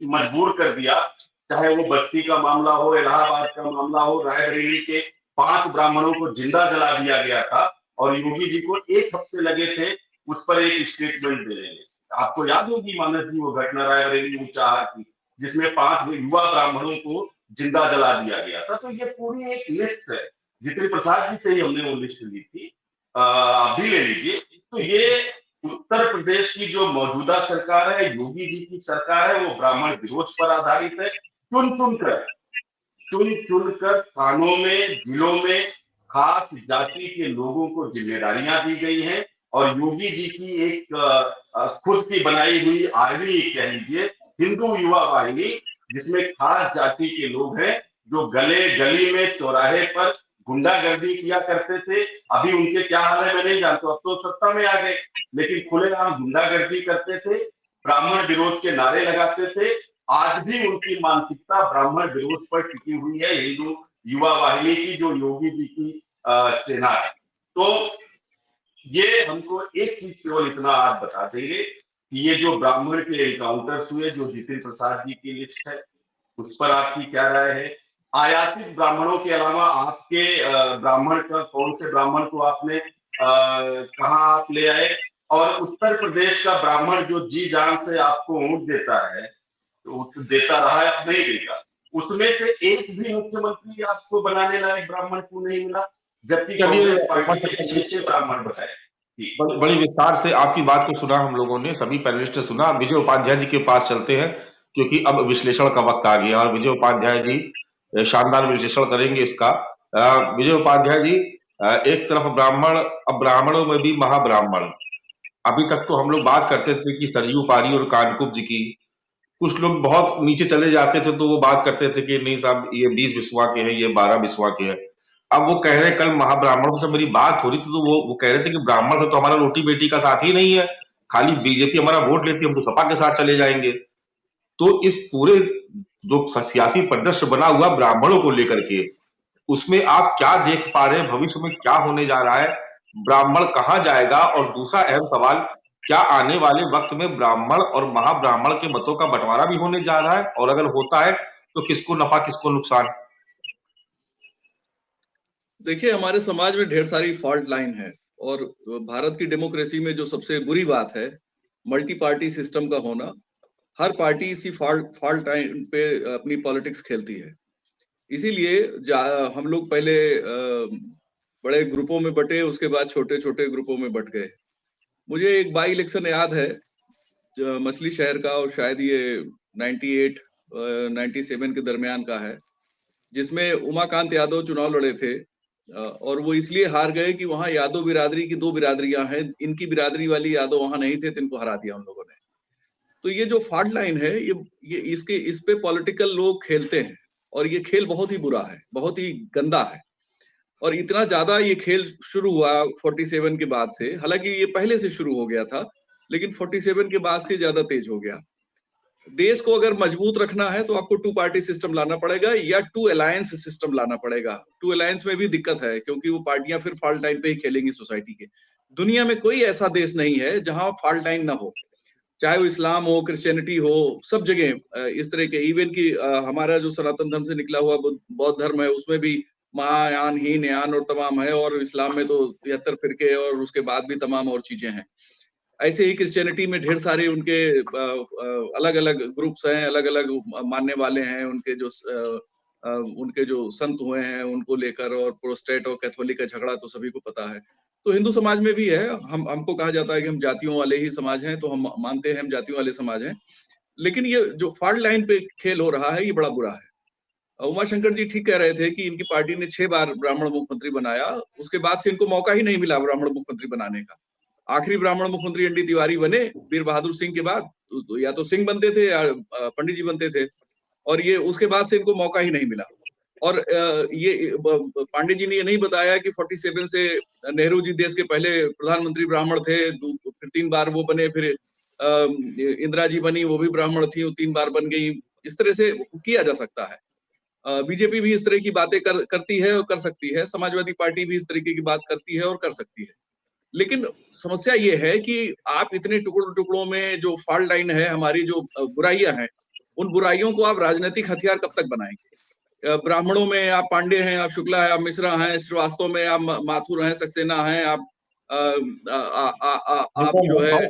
मजबूर कर दिया, चाहे वो बस्ती का मामला हो, इलाहाबाद का मामला हो, रायबरेली के 5 ब्राह्मणों को जिंदा जला दिया गया था, और योगी जी को 1 हफ्ते लगे थे उस पर एक स्टेटमेंट देने में। आपको याद होगी मानस जी वो घटना रायबरेली ऊंचाहार की, जिसमें 5 युवा ब्राह्मणों को जिंदा जला दिया गया था। तो ये पूरी एक लिस्ट है, जितिन प्रसाद जी से ही हमने वो लिस्ट ली थी, आप भी ले लीजिए। तो ये उत्तर प्रदेश की जो मौजूदा सरकार है, योगी जी की सरकार है, वो ब्राह्मण विरोध पर आधारित है। चुन चुन कर थानों में, जिलों में खास जाति के लोगों को जिम्मेदारियां दी गई हैं और योगी जी की एक खुद की बनाई हुई आर्मी कह लीजिए, हिंदू युवा वाहिनी, जिसमें खास जाति के लोग हैं जो गले गली में चौराहे पर गुंडागर्दी किया करते थे। अभी उनके क्या हाल है मैं नहीं जानता, अब तो सत्ता में आ गए, लेकिन खुलेआम गुंडागर्दी करते थे, ब्राह्मण विरोध के नारे लगाते थे। आज भी उनकी मानसिकता ब्राह्मण विरोध पर टिकी हुई है, हिंदू युवा वाहिनी की, जो योगी जी की सेना है। तो ये हमको एक चीज केवल इतना आज बता देंगे कि ये जो ब्राह्मण के एनकाउंटर्स हुए, जो जितिन प्रसाद जी की लिस्ट है, उस पर आपकी क्या राय है? आयातित ब्राह्मणों के अलावा आपके ब्राह्मण का, कौन से ब्राह्मण को आपने कहाँ आप ले आए? और उत्तर प्रदेश का ब्राह्मण जो जी जान से आपको वोट देता है, तो देता रहा है, अब नहीं देगा, उसमें से एक भी मुख्यमंत्री आपको बनाने लायक ब्राह्मण क्यों नहीं मिला, जबकि कांग्रेस पार्टी के 6 ब्राह्मण बनाए? बड़ी विस्तार से आपकी बात को सुना हम लोगों ने, सभी पैनलिस्ट ने सुना। विजय उपाध्याय जी के पास चलते हैं, क्योंकि अब विश्लेषण का वक्त आ गया और विजय उपाध्याय जी शानदार विश्लेषण करेंगे इसका। विजय उपाध्याय जी, एक तरफ ब्राह्मण, अब ब्राह्मणों में भी महाब्राह्मण। अभी तक तो हम लोग बात करते थे कि सरयू पारी और कानकुब जी की, कुछ लोग बहुत नीचे चले जाते थे तो वो बात करते थे कि नहीं साहब ये 20 बिस्वा के हैं, ये 12 बिस्वा के हैं। अब वो कह रहे, कल महाब्राह्मणों से मेरी बात हो रही थी तो वो कह रहे थे कि ब्राह्मण से तो हमारा रोटी बेटी का साथ ही नहीं है, खाली बीजेपी हमारा वोट लेती है, हम तो सपा के साथ चले जाएंगे। तो इस पूरे जो सियासी परिदृश्य बना हुआ ब्राह्मणों को लेकर के, उसमें आप क्या देख पा रहे हैं, भविष्य में क्या होने जा रहा है, ब्राह्मण कहाँ जाएगा? और दूसरा अहम सवाल, क्या आने वाले वक्त में ब्राह्मण और महाब्राह्मण के मतों का बंटवारा भी होने जा रहा है? और अगर होता है तो किसको नफा किसको नुकसान? देखिए, हमारे समाज में ढेर सारी फॉल्ट लाइन है और भारत की डेमोक्रेसी में जो सबसे बुरी बात है, मल्टी पार्टी सिस्टम का होना। हर पार्टी इसी फॉल्ट लाइन पे अपनी पॉलिटिक्स खेलती है। इसीलिए हम लोग पहले बड़े ग्रुपों में बटे, उसके बाद छोटे छोटे ग्रुपों में बट गए। मुझे एक बाई इलेक्शन याद है मछली शहर का, और शायद ये 98-97 के दरमियान का है, जिसमें उमाकांत यादव चुनाव लड़े थे और वो इसलिए हार गए कि वहां यादव बिरादरी की 2 बिरादरियां हैं, इनकी बिरादरी वाली यादव वहां नहीं थे, तो इनको हरा दिया उन लोगों ने। तो ये जो फॉल्ट लाइन है, ये इस पे पॉलिटिकल लोग खेलते हैं और ये खेल बहुत ही बुरा है, बहुत ही गंदा है। और इतना ज्यादा ये खेल शुरू हुआ 47 के बाद से, हालांकि ये पहले से शुरू हो गया था, लेकिन 47 के बाद से ज्यादा तेज हो गया। देश को अगर मजबूत रखना है तो आपको 2 पार्टी सिस्टम लाना पड़ेगा या 2 अलायंस सिस्टम लाना पड़ेगा। 2 अलायंस में भी दिक्कत है, क्योंकि वो पार्टियां फिर फॉल्ट लाइन पे ही खेलेंगी सोसाइटी के। दुनिया में कोई ऐसा देश नहीं है जहां फॉल्ट लाइन ना हो, चाहे वो इस्लाम हो, क्रिश्चियनिटी हो, सब जगह इस तरह के। इवन की हमारा जो सनातन धर्म से निकला हुआ बौद्ध धर्म है, उसमें भी महायान, हीनयान और तमाम है, और इस्लाम में तो 73 फिरके और उसके बाद भी तमाम और चीजें हैं। ऐसे ही क्रिश्चियनिटी में ढेर सारे उनके अलग अलग ग्रुप्स हैं, अलग अलग मानने वाले हैं, उनके जो संत हुए हैं उनको लेकर, और प्रोटेस्टेंट और कैथोलिक का झगड़ा तो सभी को पता है। तो हिंदू समाज में भी है। हमको कहा जाता है कि हम जातियों वाले ही समाज हैं, तो हम मानते हैं हम जातियों वाले समाज हैं, लेकिन ये जो फॉल्ट लाइन पे खेल हो रहा है ये बड़ा बुरा है। उमाशंकर जी ठीक कह रहे थे कि इनकी पार्टी ने 6 बार ब्राह्मण मुख्यमंत्री बनाया, उसके बाद से इनको मौका ही नहीं मिला ब्राह्मण मुख्यमंत्री बनाने का। आखिरी ब्राह्मण मुख्यमंत्री एनडी तिवारी बने वीर बहादुर सिंह के बाद, तो या तो सिंह बनते थे या पंडित जी बनते थे, और ये उसके बाद से इनको मौका ही नहीं मिला। और ये पांडे जी ने ये नहीं बताया कि 47 से नेहरू जी देश के पहले प्रधानमंत्री ब्राह्मण थे, फिर 3 बार वो बने, फिर इंदिरा जी बनी, वो भी ब्राह्मण थी, वो 3 बार बन गई। इस तरह से किया जा सकता है। बीजेपी भी इस तरह की बातें करती है और कर सकती है, समाजवादी पार्टी भी इस तरीके की बात करती है और कर सकती है। लेकिन समस्या ये है कि आप इतने टुकड़ों में जो फॉल्ट लाइन है, हमारी जो बुराइयां हैं, उन बुराइयों को आप राजनीतिक हथियार कब तक बनाएंगे? ब्राह्मणों में आप पांडे हैं, आप शुक्ला है, आप मिश्रा हैं, श्रीवास्तव में आप माथुर हैं, सक्सेना हैं, आप जो है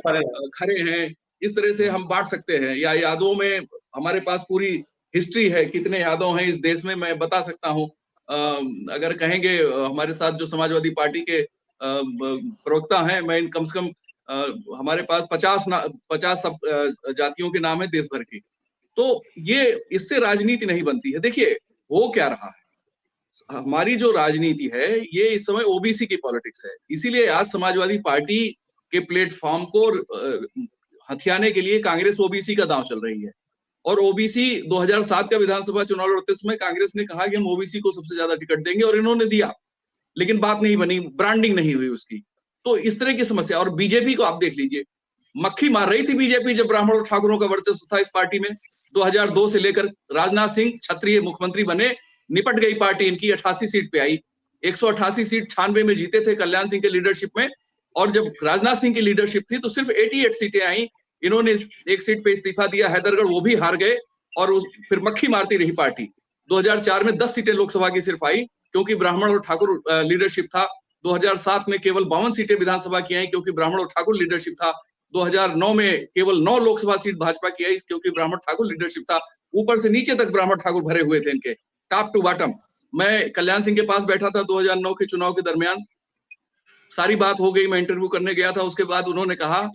खरे हैं। इस तरह से हम बांट सकते हैं। या यादवों में हमारे पास पूरी हिस्ट्री है, कितने यादव हैं इस देश में मैं बता सकता हूँ। अगर कहेंगे हमारे साथ जो समाजवादी पार्टी के प्रवक्ता हैं, मैं कम से कम हमारे पास 50 जातियों के नाम है देश भर की। तो ये इससे राजनीति नहीं बनती है। देखिए हो क्या रहा है, हमारी जो राजनीति है ये इस समय ओबीसी की पॉलिटिक्स है। इसीलिए आज समाजवादी पार्टी के प्लेटफॉर्म को हथियाने के लिए कांग्रेस ओबीसी का दांव चल रही है। और ओबीसी 2007 का विधानसभा चुनाव लड़ते समय कांग्रेस ने कहा कि हम ओबीसी को सबसे ज्यादा टिकट देंगे, और इन्होंने दिया, लेकिन बात नहीं बनी, ब्रांडिंग नहीं हुई उसकी। तो इस तरह की समस्या। और बीजेपी को आप देख लीजिए, मक्खी मार रही थी बीजेपी जब ब्राह्मण और ठाकुरों का वर्चस्व था इस पार्टी में। 2002 से लेकर राजनाथ सिंह क्षत्रिय मुख्यमंत्री बने, निपट गई पार्टी इनकी, 88 सीट पे आई। 188 सीट 96 में जीते थे कल्याण सिंह के लीडरशिप में, और जब राजनाथ सिंह की लीडरशिप थी तो सिर्फ 88 सीटें आई। इन्होंने एक सीट पे इस्तीफा दिया, हैदरगढ़, वो भी हार गए, और फिर मक्खी मारती रही पार्टी। 2004 में 10 सीटें लोकसभा की सिर्फ आई क्योंकि ब्राह्मण और ठाकुर लीडरशिप था। 2007 में केवल 52 सीटें विधानसभा की आई क्योंकि ब्राह्मण और ठाकुर लीडरशिप था। 2009 में केवल 9 लोकसभा सीट भाजपा की आई क्योंकि ब्राह्मण ठाकुर लीडरशिप था। ऊपर से नीचे तक ब्राह्मण ठाकुर भरे हुए थे इनके, टॉप टू बॉटम। मैं कल्याण सिंह के पास बैठा था 2009 के चुनाव के दरमियान, सारी बात हो गई, मैं इंटरव्यू करने गया था। उसके बाद उन्होंने कहा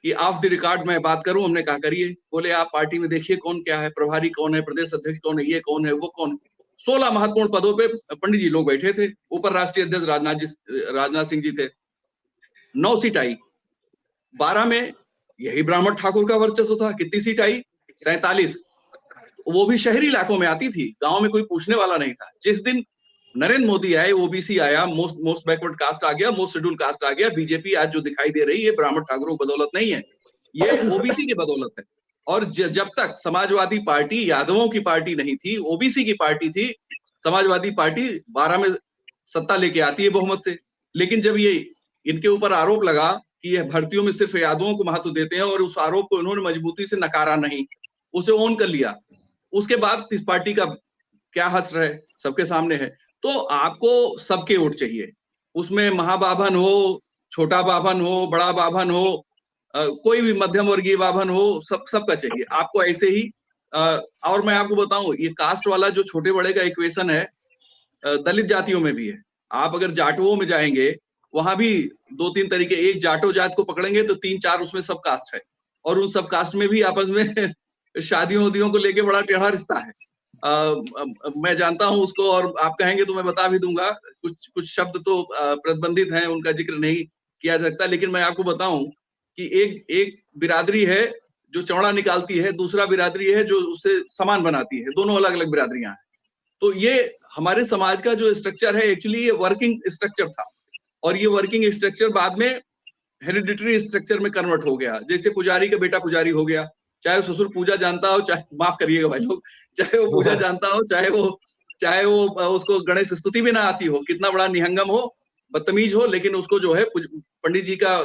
कि ऑफ द रिकॉर्ड मैं बात करूं, हमने कहा करिए। बोले आप पार्टी में देखिए कौन क्या है, प्रभारी कौन है, प्रदेश अध्यक्ष कौन है, ये कौन है, वो कौन। 16 महत्वपूर्ण पदों पे पंडित जी लोग बैठे थे, ऊपर राष्ट्रीय अध्यक्ष राजनाथ सिंह जी थे। 9 सीट आई, 12 में यही ब्राह्मण ठाकुर का वर्चस्व था। कितनी सीट आई? 47, वो भी शहरी इलाकों में आती थी, गांव में कोई पूछने वाला नहीं था। जिस दिन नरेंद्र मोदी आए, ओबीसी आया, मोस्ट बैकवर्ड कास्ट आ गया, मोस्ट शेड्यूल कास्ट आ गया। बीजेपी आज जो दिखाई दे रही है ब्राह्मण ठाकुरों की बदौलत नहीं है, ये ओबीसी की बदौलत है। और जब तक समाजवादी पार्टी यादवों की पार्टी नहीं थी, ओबीसी की पार्टी थी, समाजवादी पार्टी 12 में सत्ता लेके आती है बहुमत से। लेकिन जब ये इनके ऊपर आरोप लगा कि यह भर्तियों में सिर्फ यादवों को महत्व देते हैं, और उस आरोप को इन्होंने मजबूती से नकारा नहीं, उसे ओन कर लिया। उसके बाद इस पार्टी का क्या हश्र है सबके सामने है। तो आपको सबके वोट चाहिए, उसमें महाबाभन हो, छोटा बाभन हो, बड़ा बाभन हो, कोई भी मध्यम वर्गीय बाभन हो, सबका चाहिए आपको ऐसे ही। और मैं आपको बताऊं, ये कास्ट वाला जो छोटे बड़े का इक्वेशन है, दलित जातियों में भी है। आप अगर जाटुओं में जाएंगे, वहां भी 2-3 तरीके, एक जाटो जात को पकड़ेंगे तो 3-4 उसमें सब कास्ट है, और उन सब कास्ट में भी आपस में शादियों उदियों को लेके बड़ा टेढ़ा रिश्ता है। मैं जानता हूं उसको, और आप कहेंगे तो मैं बता भी दूंगा। कुछ शब्द तो प्रतिबंधित हैं, उनका जिक्र नहीं किया जा सकता। लेकिन मैं आपको बताऊं कि एक बिरादरी है जो चौड़ा निकालती है, दूसरा बिरादरी है जो उससे समान बनाती है, दोनों अलग अलग बिरादरियां हैं। तो ये हमारे समाज का जो स्ट्रक्चर है, एक्चुअली ये वर्किंग स्ट्रक्चर था, और ये वर्किंग स्ट्रक्चर बाद में हेरिडिटरी स्ट्रक्चर में कन्वर्ट हो गया। जैसे पुजारी का बेटा पुजारी हो गया, चाहे ससुर पूजा जानता हो, चाहे, माफ करिएगा भाई लोग, चाहे वो पूजा जानता हो, चाहे वो उसको गणेश स्तुति भी ना आती हो, कितना बड़ा निहंगम हो, बदतमीज हो, लेकिन उसको जो है पंडित जी का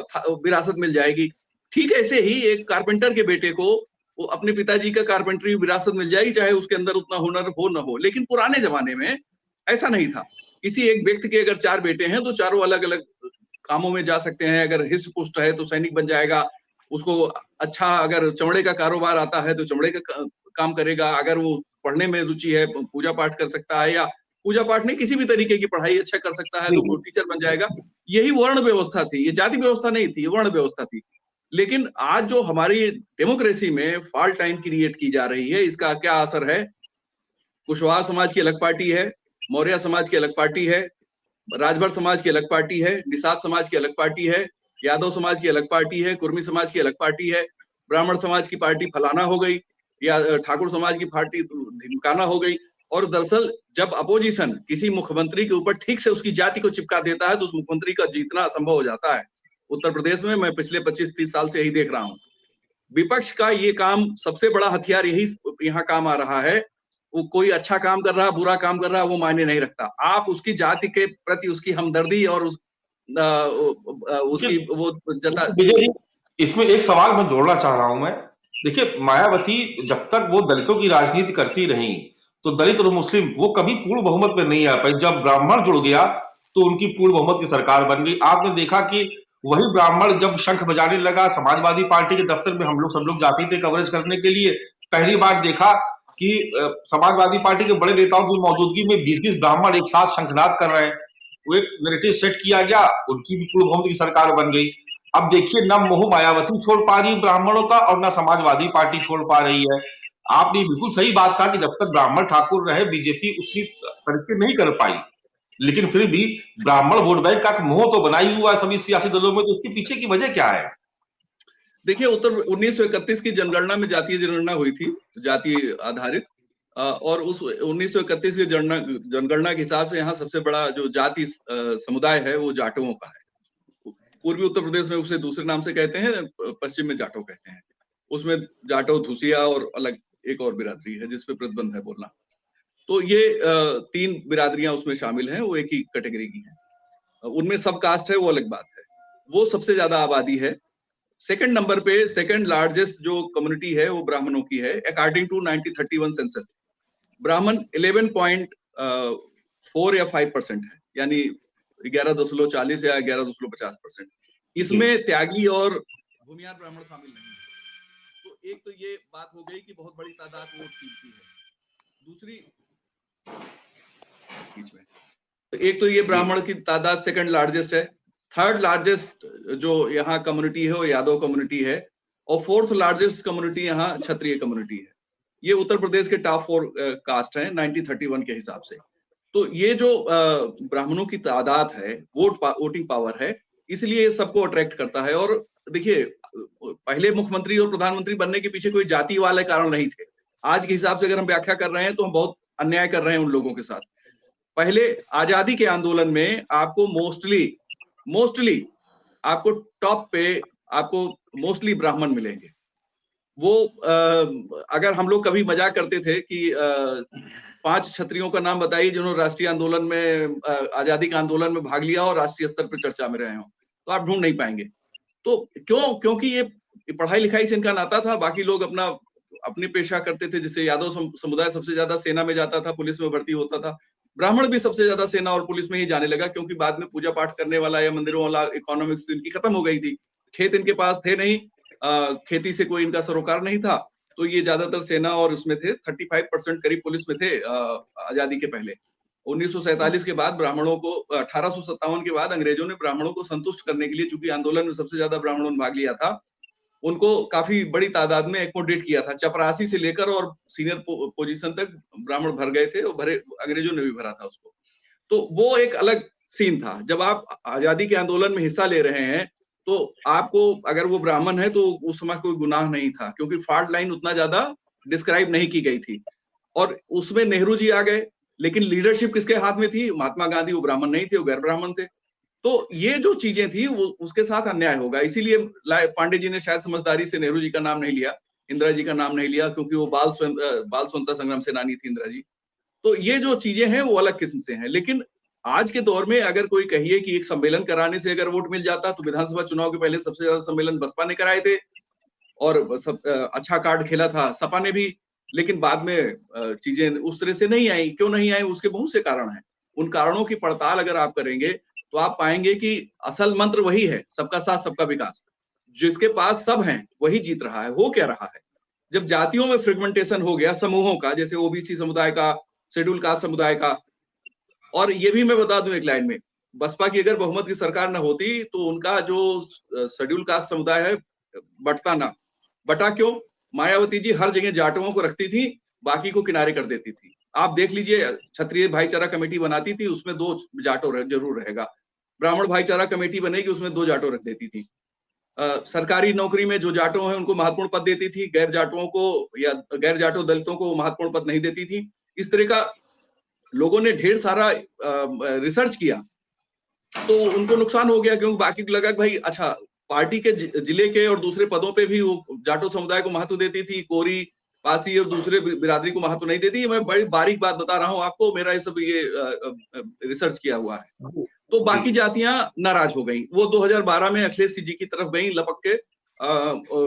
विरासत मिल जाएगी। ठीक ऐसे ही एक कारपेंटर के बेटे को वो अपने पिताजी का कारपेंटरी विरासत मिल जाएगी, चाहे उसके अंदर उतना हुनर हो न हो। लेकिन पुराने जमाने में ऐसा नहीं था। किसी एक व्यक्ति के अगर 4 बेटे हैं तो चारों अलग अलग कामों में जा सकते हैं। अगर हिस्ट पुष्ट है तो सैनिक बन जाएगा, उसको अच्छा अगर चमड़े का कारोबार आता है तो चमड़े का काम करेगा, अगर वो पढ़ने में रुचि है पूजा पाठ कर सकता है, या पूजा पाठ नहीं किसी भी तरीके की पढ़ाई अच्छा कर सकता है तो वो टीचर बन जाएगा। यही वर्ण व्यवस्था थी, ये जाति व्यवस्था नहीं थी, ये वर्ण व्यवस्था थी। लेकिन आज जो हमारी डेमोक्रेसी में फॉल्ट टाइम क्रिएट की जा रही है, इसका क्या असर है? कुशवाहा समाज की अलग पार्टी है, मौर्य समाज की अलग पार्टी है, राजभर समाज की अलग पार्टी है, निषाद समाज की अलग पार्टी है, यादव समाज की अलग पार्टी है, कुर्मी समाज की अलग पार्टी है, ब्राह्मण समाज की पार्टी फलाना हो गई, या ठाकुर समाज की पार्टी ढिमकाना हो गई। और दरअसल जब अपोजिशन किसी मुख्यमंत्री के ऊपर ठीक से उसकी जाति को चिपका देता है तो उस मुख्यमंत्री का जीतना असंभव हो जाता है। उत्तर प्रदेश में मैं पिछले 25-30 साल से यही देख रहा हूँ। विपक्ष का ये काम, सबसे बड़ा हथियार यही यहाँ काम आ रहा है। वो कोई अच्छा काम कर रहा है, बुरा काम कर रहा है, वो मायने नहीं रखता। आप उसकी जाति के प्रति उसकी हमदर्दी और उसकी वो जता। विजय जी, इसमें एक सवाल मैं जोड़ना चाह रहा हूं मैं। देखिए, मायावती जब तक वो दलितों की राजनीति करती रही तो दलित और मुस्लिम वो कभी पूर्ण बहुमत में नहीं आ पाई। जब ब्राह्मण जुड़ गया तो उनकी पूर्ण बहुमत की सरकार बन गई। आपने देखा कि वही ब्राह्मण जब शंख बजाने लगा, समाजवादी पार्टी के दफ्तर में हम लोग सब लोग जाते थे कवरेज करने के लिए। पहली बार देखा कि समाजवादी पार्टी के बड़े नेताओं की मौजूदगी में 20-20 ब्राह्मण एक साथ शंखनाद कर रहे हैं। वो एक नैरेटिव सेट किया गया, उनकी भी पूर्ण बहुमत की सरकार बन गई। अब देखिए, न मोह मायावती छोड़ पा रही ब्राह्मणों का और न समाजवादी पार्टी छोड़ पा रही है। आपने बिल्कुल सही बात कहा कि जब तक ब्राह्मण ठाकुर रहे बीजेपी उतनी तरक्की नहीं कर पाई, लेकिन फिर भी ब्राह्मण वोट बैंक का मोह तो बना ही हुआ है सभी सियासी दलों में, तो उसके पीछे की वजह क्या है? देखिए, उत्तर 1931 की जनगणना में जातीय जनगणना हुई थी, जाति आधारित, और उस 1931 की जनगणना के हिसाब से यहाँ सबसे बड़ा जो जाति समुदाय है वो जाटों का है। पूर्वी उत्तर प्रदेश में उसे दूसरे नाम से कहते हैं, पश्चिम में जाटो कहते हैं। उसमें जाटो, धुसिया और अलग एक और बिरादरी है जिसपे प्रतिबंध है बोलना। तो ये 3 बिरादरियां उसमें शामिल हैं, वो एक ही कैटेगरी की हैं। उनमें सब कास्ट है वो अलग बात है, वो सबसे ज्यादा आबादी है। सेकंड नंबर पे सेकंड लार्जेस्ट जो कम्युनिटी है वो ब्राह्मणों की है, अकॉर्डिंग टू 1931 सेंसस। ब्राह्मण 11.4 या 5% है, यानी 11.40 या 11.50%। इसमें त्यागी और भूमियार ब्राह्मण शामिल नहीं है। तो एक तो ये बात हो गई कि बहुत बड़ी तादाद वोट कीमती है। दूसरी, बीच में, तो एक तो ये ब्राह्मण की तादाद सेकंड लार्जेस्ट है। थर्ड लार्जेस्ट जो यहाँ कम्युनिटी है वो यादव कम्युनिटी है, और फोर्थ लार्जेस्ट कम्युनिटी यहाँ क्षत्रिय कम्युनिटी है। ये उत्तर प्रदेश के टॉप 4 कास्ट हैं 1931 के हिसाब से। तो ये जो ब्राह्मणों की तादाद है, वोटिंग पावर है, इसलिए ये सबको अट्रैक्ट करता है। और देखिए, पहले मुख्यमंत्री और प्रधानमंत्री बनने के पीछे कोई जाति वाले कारण नहीं थे। आज के हिसाब से अगर हम व्याख्या कर रहे हैं तो हम बहुत अन्याय कर रहे हैं उन लोगों के साथ। पहले आजादी के आंदोलन में आपको मोस्टली आपको टॉप पे आपको मोस्टली ब्राह्मण मिलेंगे। वो अगर हम लोग कभी मजाक करते थे कि 5 क्षत्रियों का नाम बताइए जिन्होंने राष्ट्रीय आंदोलन में, आजादी के आंदोलन में भाग लिया और राष्ट्रीय स्तर पर चर्चा में रहे हो, तो आप ढूंढ नहीं पाएंगे। तो क्योंकि ये पढ़ाई लिखाई से इनका नाता था। बाकी लोग अपने पेशा करते थे। जैसे यादव समुदाय सबसे ज्यादा सेना में जाता था, पुलिस में भर्ती होता था। ब्राह्मण भी सबसे ज्यादा सेना और पुलिस में ही जाने लगा, क्योंकि बाद में पूजा पाठ करने वाला या मंदिरों वाला इकोनॉमिक्स इनकी खत्म हो गई थी। खेत इनके पास थे नहीं, खेती से कोई इनका सरोकार नहीं था, तो ये ज्यादातर सेना और उसमें थे। 35% करीब पुलिस में थे आजादी के पहले। 1947 के बाद ब्राह्मणों को, 1857 के बाद अंग्रेजों ने ब्राह्मणों को संतुष्ट करने के लिए, चूंकि आंदोलन में सबसे ज्यादा ब्राह्मणों ने भाग लिया था, उनको काफी बड़ी तादाद में एकोमोडेट किया था। चपरासी से लेकर और सीनियर पोजीशन तक ब्राह्मण भर गए थे, और अंग्रेजों ने भी भरा था उसको। तो वो एक अलग सीन था। जब आप आजादी के आंदोलन में हिस्सा ले रहे हैं तो आपको, अगर वो ब्राह्मण है तो उस समय कोई गुनाह नहीं था, क्योंकि फॉल्ट लाइन उतना ज्यादा डिस्क्राइब नहीं की गई थी। और उसमें नेहरू जी आ गए, लेकिन लीडरशिप किसके हाथ में थी? महात्मा गांधी। वो ब्राह्मण नहीं थे, वो गैर ब्राह्मण थे। तो ये जो चीजें थी वो उसके साथ अन्याय होगा। इसीलिए पांडे जी ने शायद समझदारी से नेहरू जी का नाम नहीं लिया, इंदिरा जी का नाम नहीं लिया, क्योंकि वो बाल स्वतंत्रता संग्राम सेनानी थी इंदिरा जी। तो ये जो चीजें हैं वो अलग किस्म से हैं। लेकिन आज के दौर में अगर कोई कहिए कि एक सम्मेलन कराने से अगर वोट मिल जाता, तो विधानसभा चुनाव के पहले सबसे ज्यादा सम्मेलन बसपा ने कराए थे, और अच्छा कार्ड खेला था सपा ने भी। लेकिन बाद में चीजें उस तरह से नहीं आई। क्यों नहीं आई? उसके बहुत से कारण हैं। उन कारणों की पड़ताल अगर आप करेंगे तो आप पाएंगे कि असल मंत्र वही है, सबका साथ सबका विकास। जिसके पास सब हैं वही जीत रहा है। हो क्या रहा है? जब जातियों में फ्रेगमेंटेशन हो गया, समूहों का, जैसे ओबीसी समुदाय का, शेड्यूल कास्ट समुदाय का। और ये भी मैं बता दूं एक लाइन में, बसपा की अगर बहुमत की सरकार न होती तो उनका जो शेड्यूल कास्ट समुदाय है बटता ना। बटा क्यों? मायावती जी हर जगह जाटों को रखती थी, बाकी को किनारे कर देती थी। आप देख लीजिए, क्षत्रिय भाईचारा कमेटी बनाती थी, उसमें 2 जाटो जरूर रहेगा। ब्राह्मण भाईचारा कमेटी बनेगी, उसमें 2 जाटो रख देती थी। सरकारी नौकरी में जो जाटो हैं उनको महत्वपूर्ण पद देती थी, गैर जाटों को या गैर जाटो दलितों को महत्वपूर्ण पद नहीं देती थी। इस तरह का लोगों ने ढेर सारा रिसर्च किया, तो उनको नुकसान हो गया, क्योंकि बाकी को लगा कि भाई अच्छा, पार्टी के जिले के और दूसरे पदों पे भी वो जाटो समुदाय को महत्व देती थी, कोरी, पासी और दूसरे बिरादरी को महत्व नहीं देती। मैं बड़ी बारीक बात बता रहा हूँ आपको, मेरा ये सब रिसर्च किया हुआ है। तो बाकी जातियां नाराज हो गई। वो 2012 में अखिलेश जी की तरफ गई लपक के।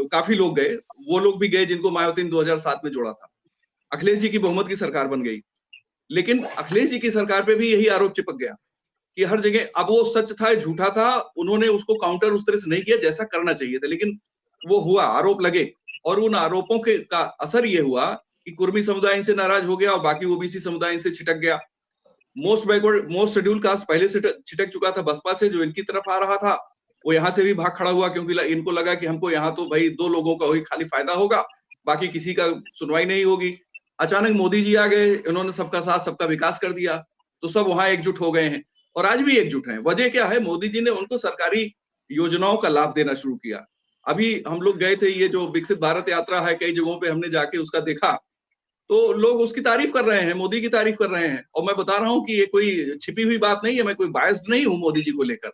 काफी लोग गए, वो लोग भी गए जिनको मायावती ने 2007 में जोड़ा था। अखिलेश जी की बहुमत की सरकार बन गई, लेकिन अखिलेश जी की सरकार पे भी यही आरोप चिपक गया कि हर जगह, अब वो सच था झूठा था, उन्होंने उसको काउंटर उस तरह से नहीं किया जैसा करना चाहिए था, लेकिन वो हुआ, आरोप लगे। और उन आरोपों के का असर ये हुआ कि कुर्मी समुदाय इनसे नाराज हो गया और बाकी ओबीसी समुदाय इनसे छिटक गया। मोस्ट शेड्यूल कास्ट पहले से छिटक चुका था बसपा से, जो इनकी तरफ आ रहा था वो यहाँ से भी भाग खड़ा हुआ, क्योंकि इनको लगा कि हमको यहाँ तो भाई 2 लोगों का वही खाली फायदा होगा, बाकी किसी का सुनवाई नहीं होगी। अचानक मोदी जी आ गए, इन्होंने सबका साथ सबका विकास कर दिया, तो सब वहां एकजुट हो गए हैं और आज भी एकजुट हैं। वजह क्या है? मोदी जी ने उनको सरकारी योजनाओं का लाभ देना शुरू किया। अभी हम लोग गए थे, ये जो विकसित भारत यात्रा है, कई जगहों पे हमने जाके उसका देखा, तो लोग उसकी तारीफ कर रहे हैं, मोदी की तारीफ कर रहे हैं। और मैं बता रहा हूं कि ये कोई छिपी हुई बात नहीं है, मैं कोई बायस्ड नहीं हूं मोदी जी को लेकर,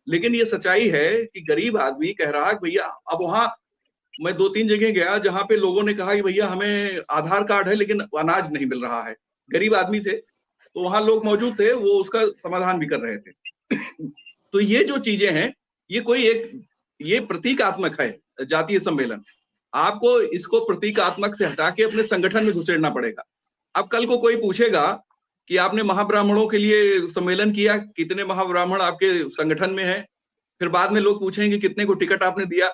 लेकिन ये सच्चाई है कि गरीब आदमी कह रहा है भैया, अब वहां मैं 2-3 जगह गया जहां पे लोगों ने कहा कि भैया हमें आधार कार्ड है लेकिन अनाज नहीं मिल रहा है। गरीब आदमी थे, तो वहां लोग मौजूद थे, वो उसका समाधान भी कर रहे थे। तो ये जो चीजें हैं, ये कोई एक ये प्रतीकात्मक है जातीय सम्मेलन। आपको इसको प्रतीकात्मक से हटा के अपने संगठन में घुसेड़ना पड़ेगा। अब कल को कोई पूछेगा कि आपने महाब्राह्मणों के लिए सम्मेलन किया, कितने महाब्राह्मण आपके संगठन में हैं? फिर बाद में लोग पूछेंगे कितने को टिकट आपने दिया?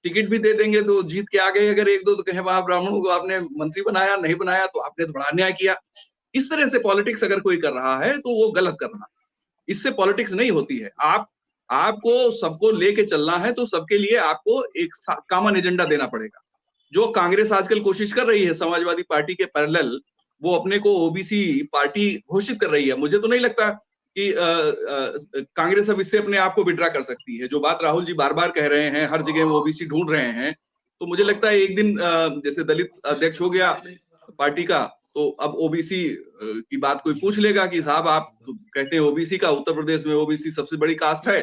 टिकट भी दे देंगे तो जीत के आ गए अगर एक दो, तो कहे महाब्राह्मणों को आपने मंत्री बनाया, नहीं बनाया तो आपने तो बड़ा अन्याय किया। इस तरह से पॉलिटिक्स अगर कोई कर रहा है तो वो गलत कर रहा है। इससे पॉलिटिक्स नहीं होती है। आपको सबको लेके चलना है तो सबके लिए आपको एक कॉमन एजेंडा देना पड़ेगा। जो कांग्रेस आजकल कोशिश कर रही है समाजवादी पार्टी के पैरेलल, वो अपने को ओबीसी पार्टी घोषित कर रही है। मुझे तो नहीं लगता कि कांग्रेस अब इससे अपने आप को विड्रा कर सकती है। जो बात राहुल जी बार बार कह रहे हैं, हर जगह वो ओबीसी ढूंढ रहे हैं, तो मुझे लगता है एक दिन जैसे दलित अध्यक्ष हो गया पार्टी का, तो अब ओबीसी की बात कोई पूछ लेगा कि साहब आप तो कहते हैं ओबीसी का, उत्तर प्रदेश में ओबीसी सबसे बड़ी कास्ट है,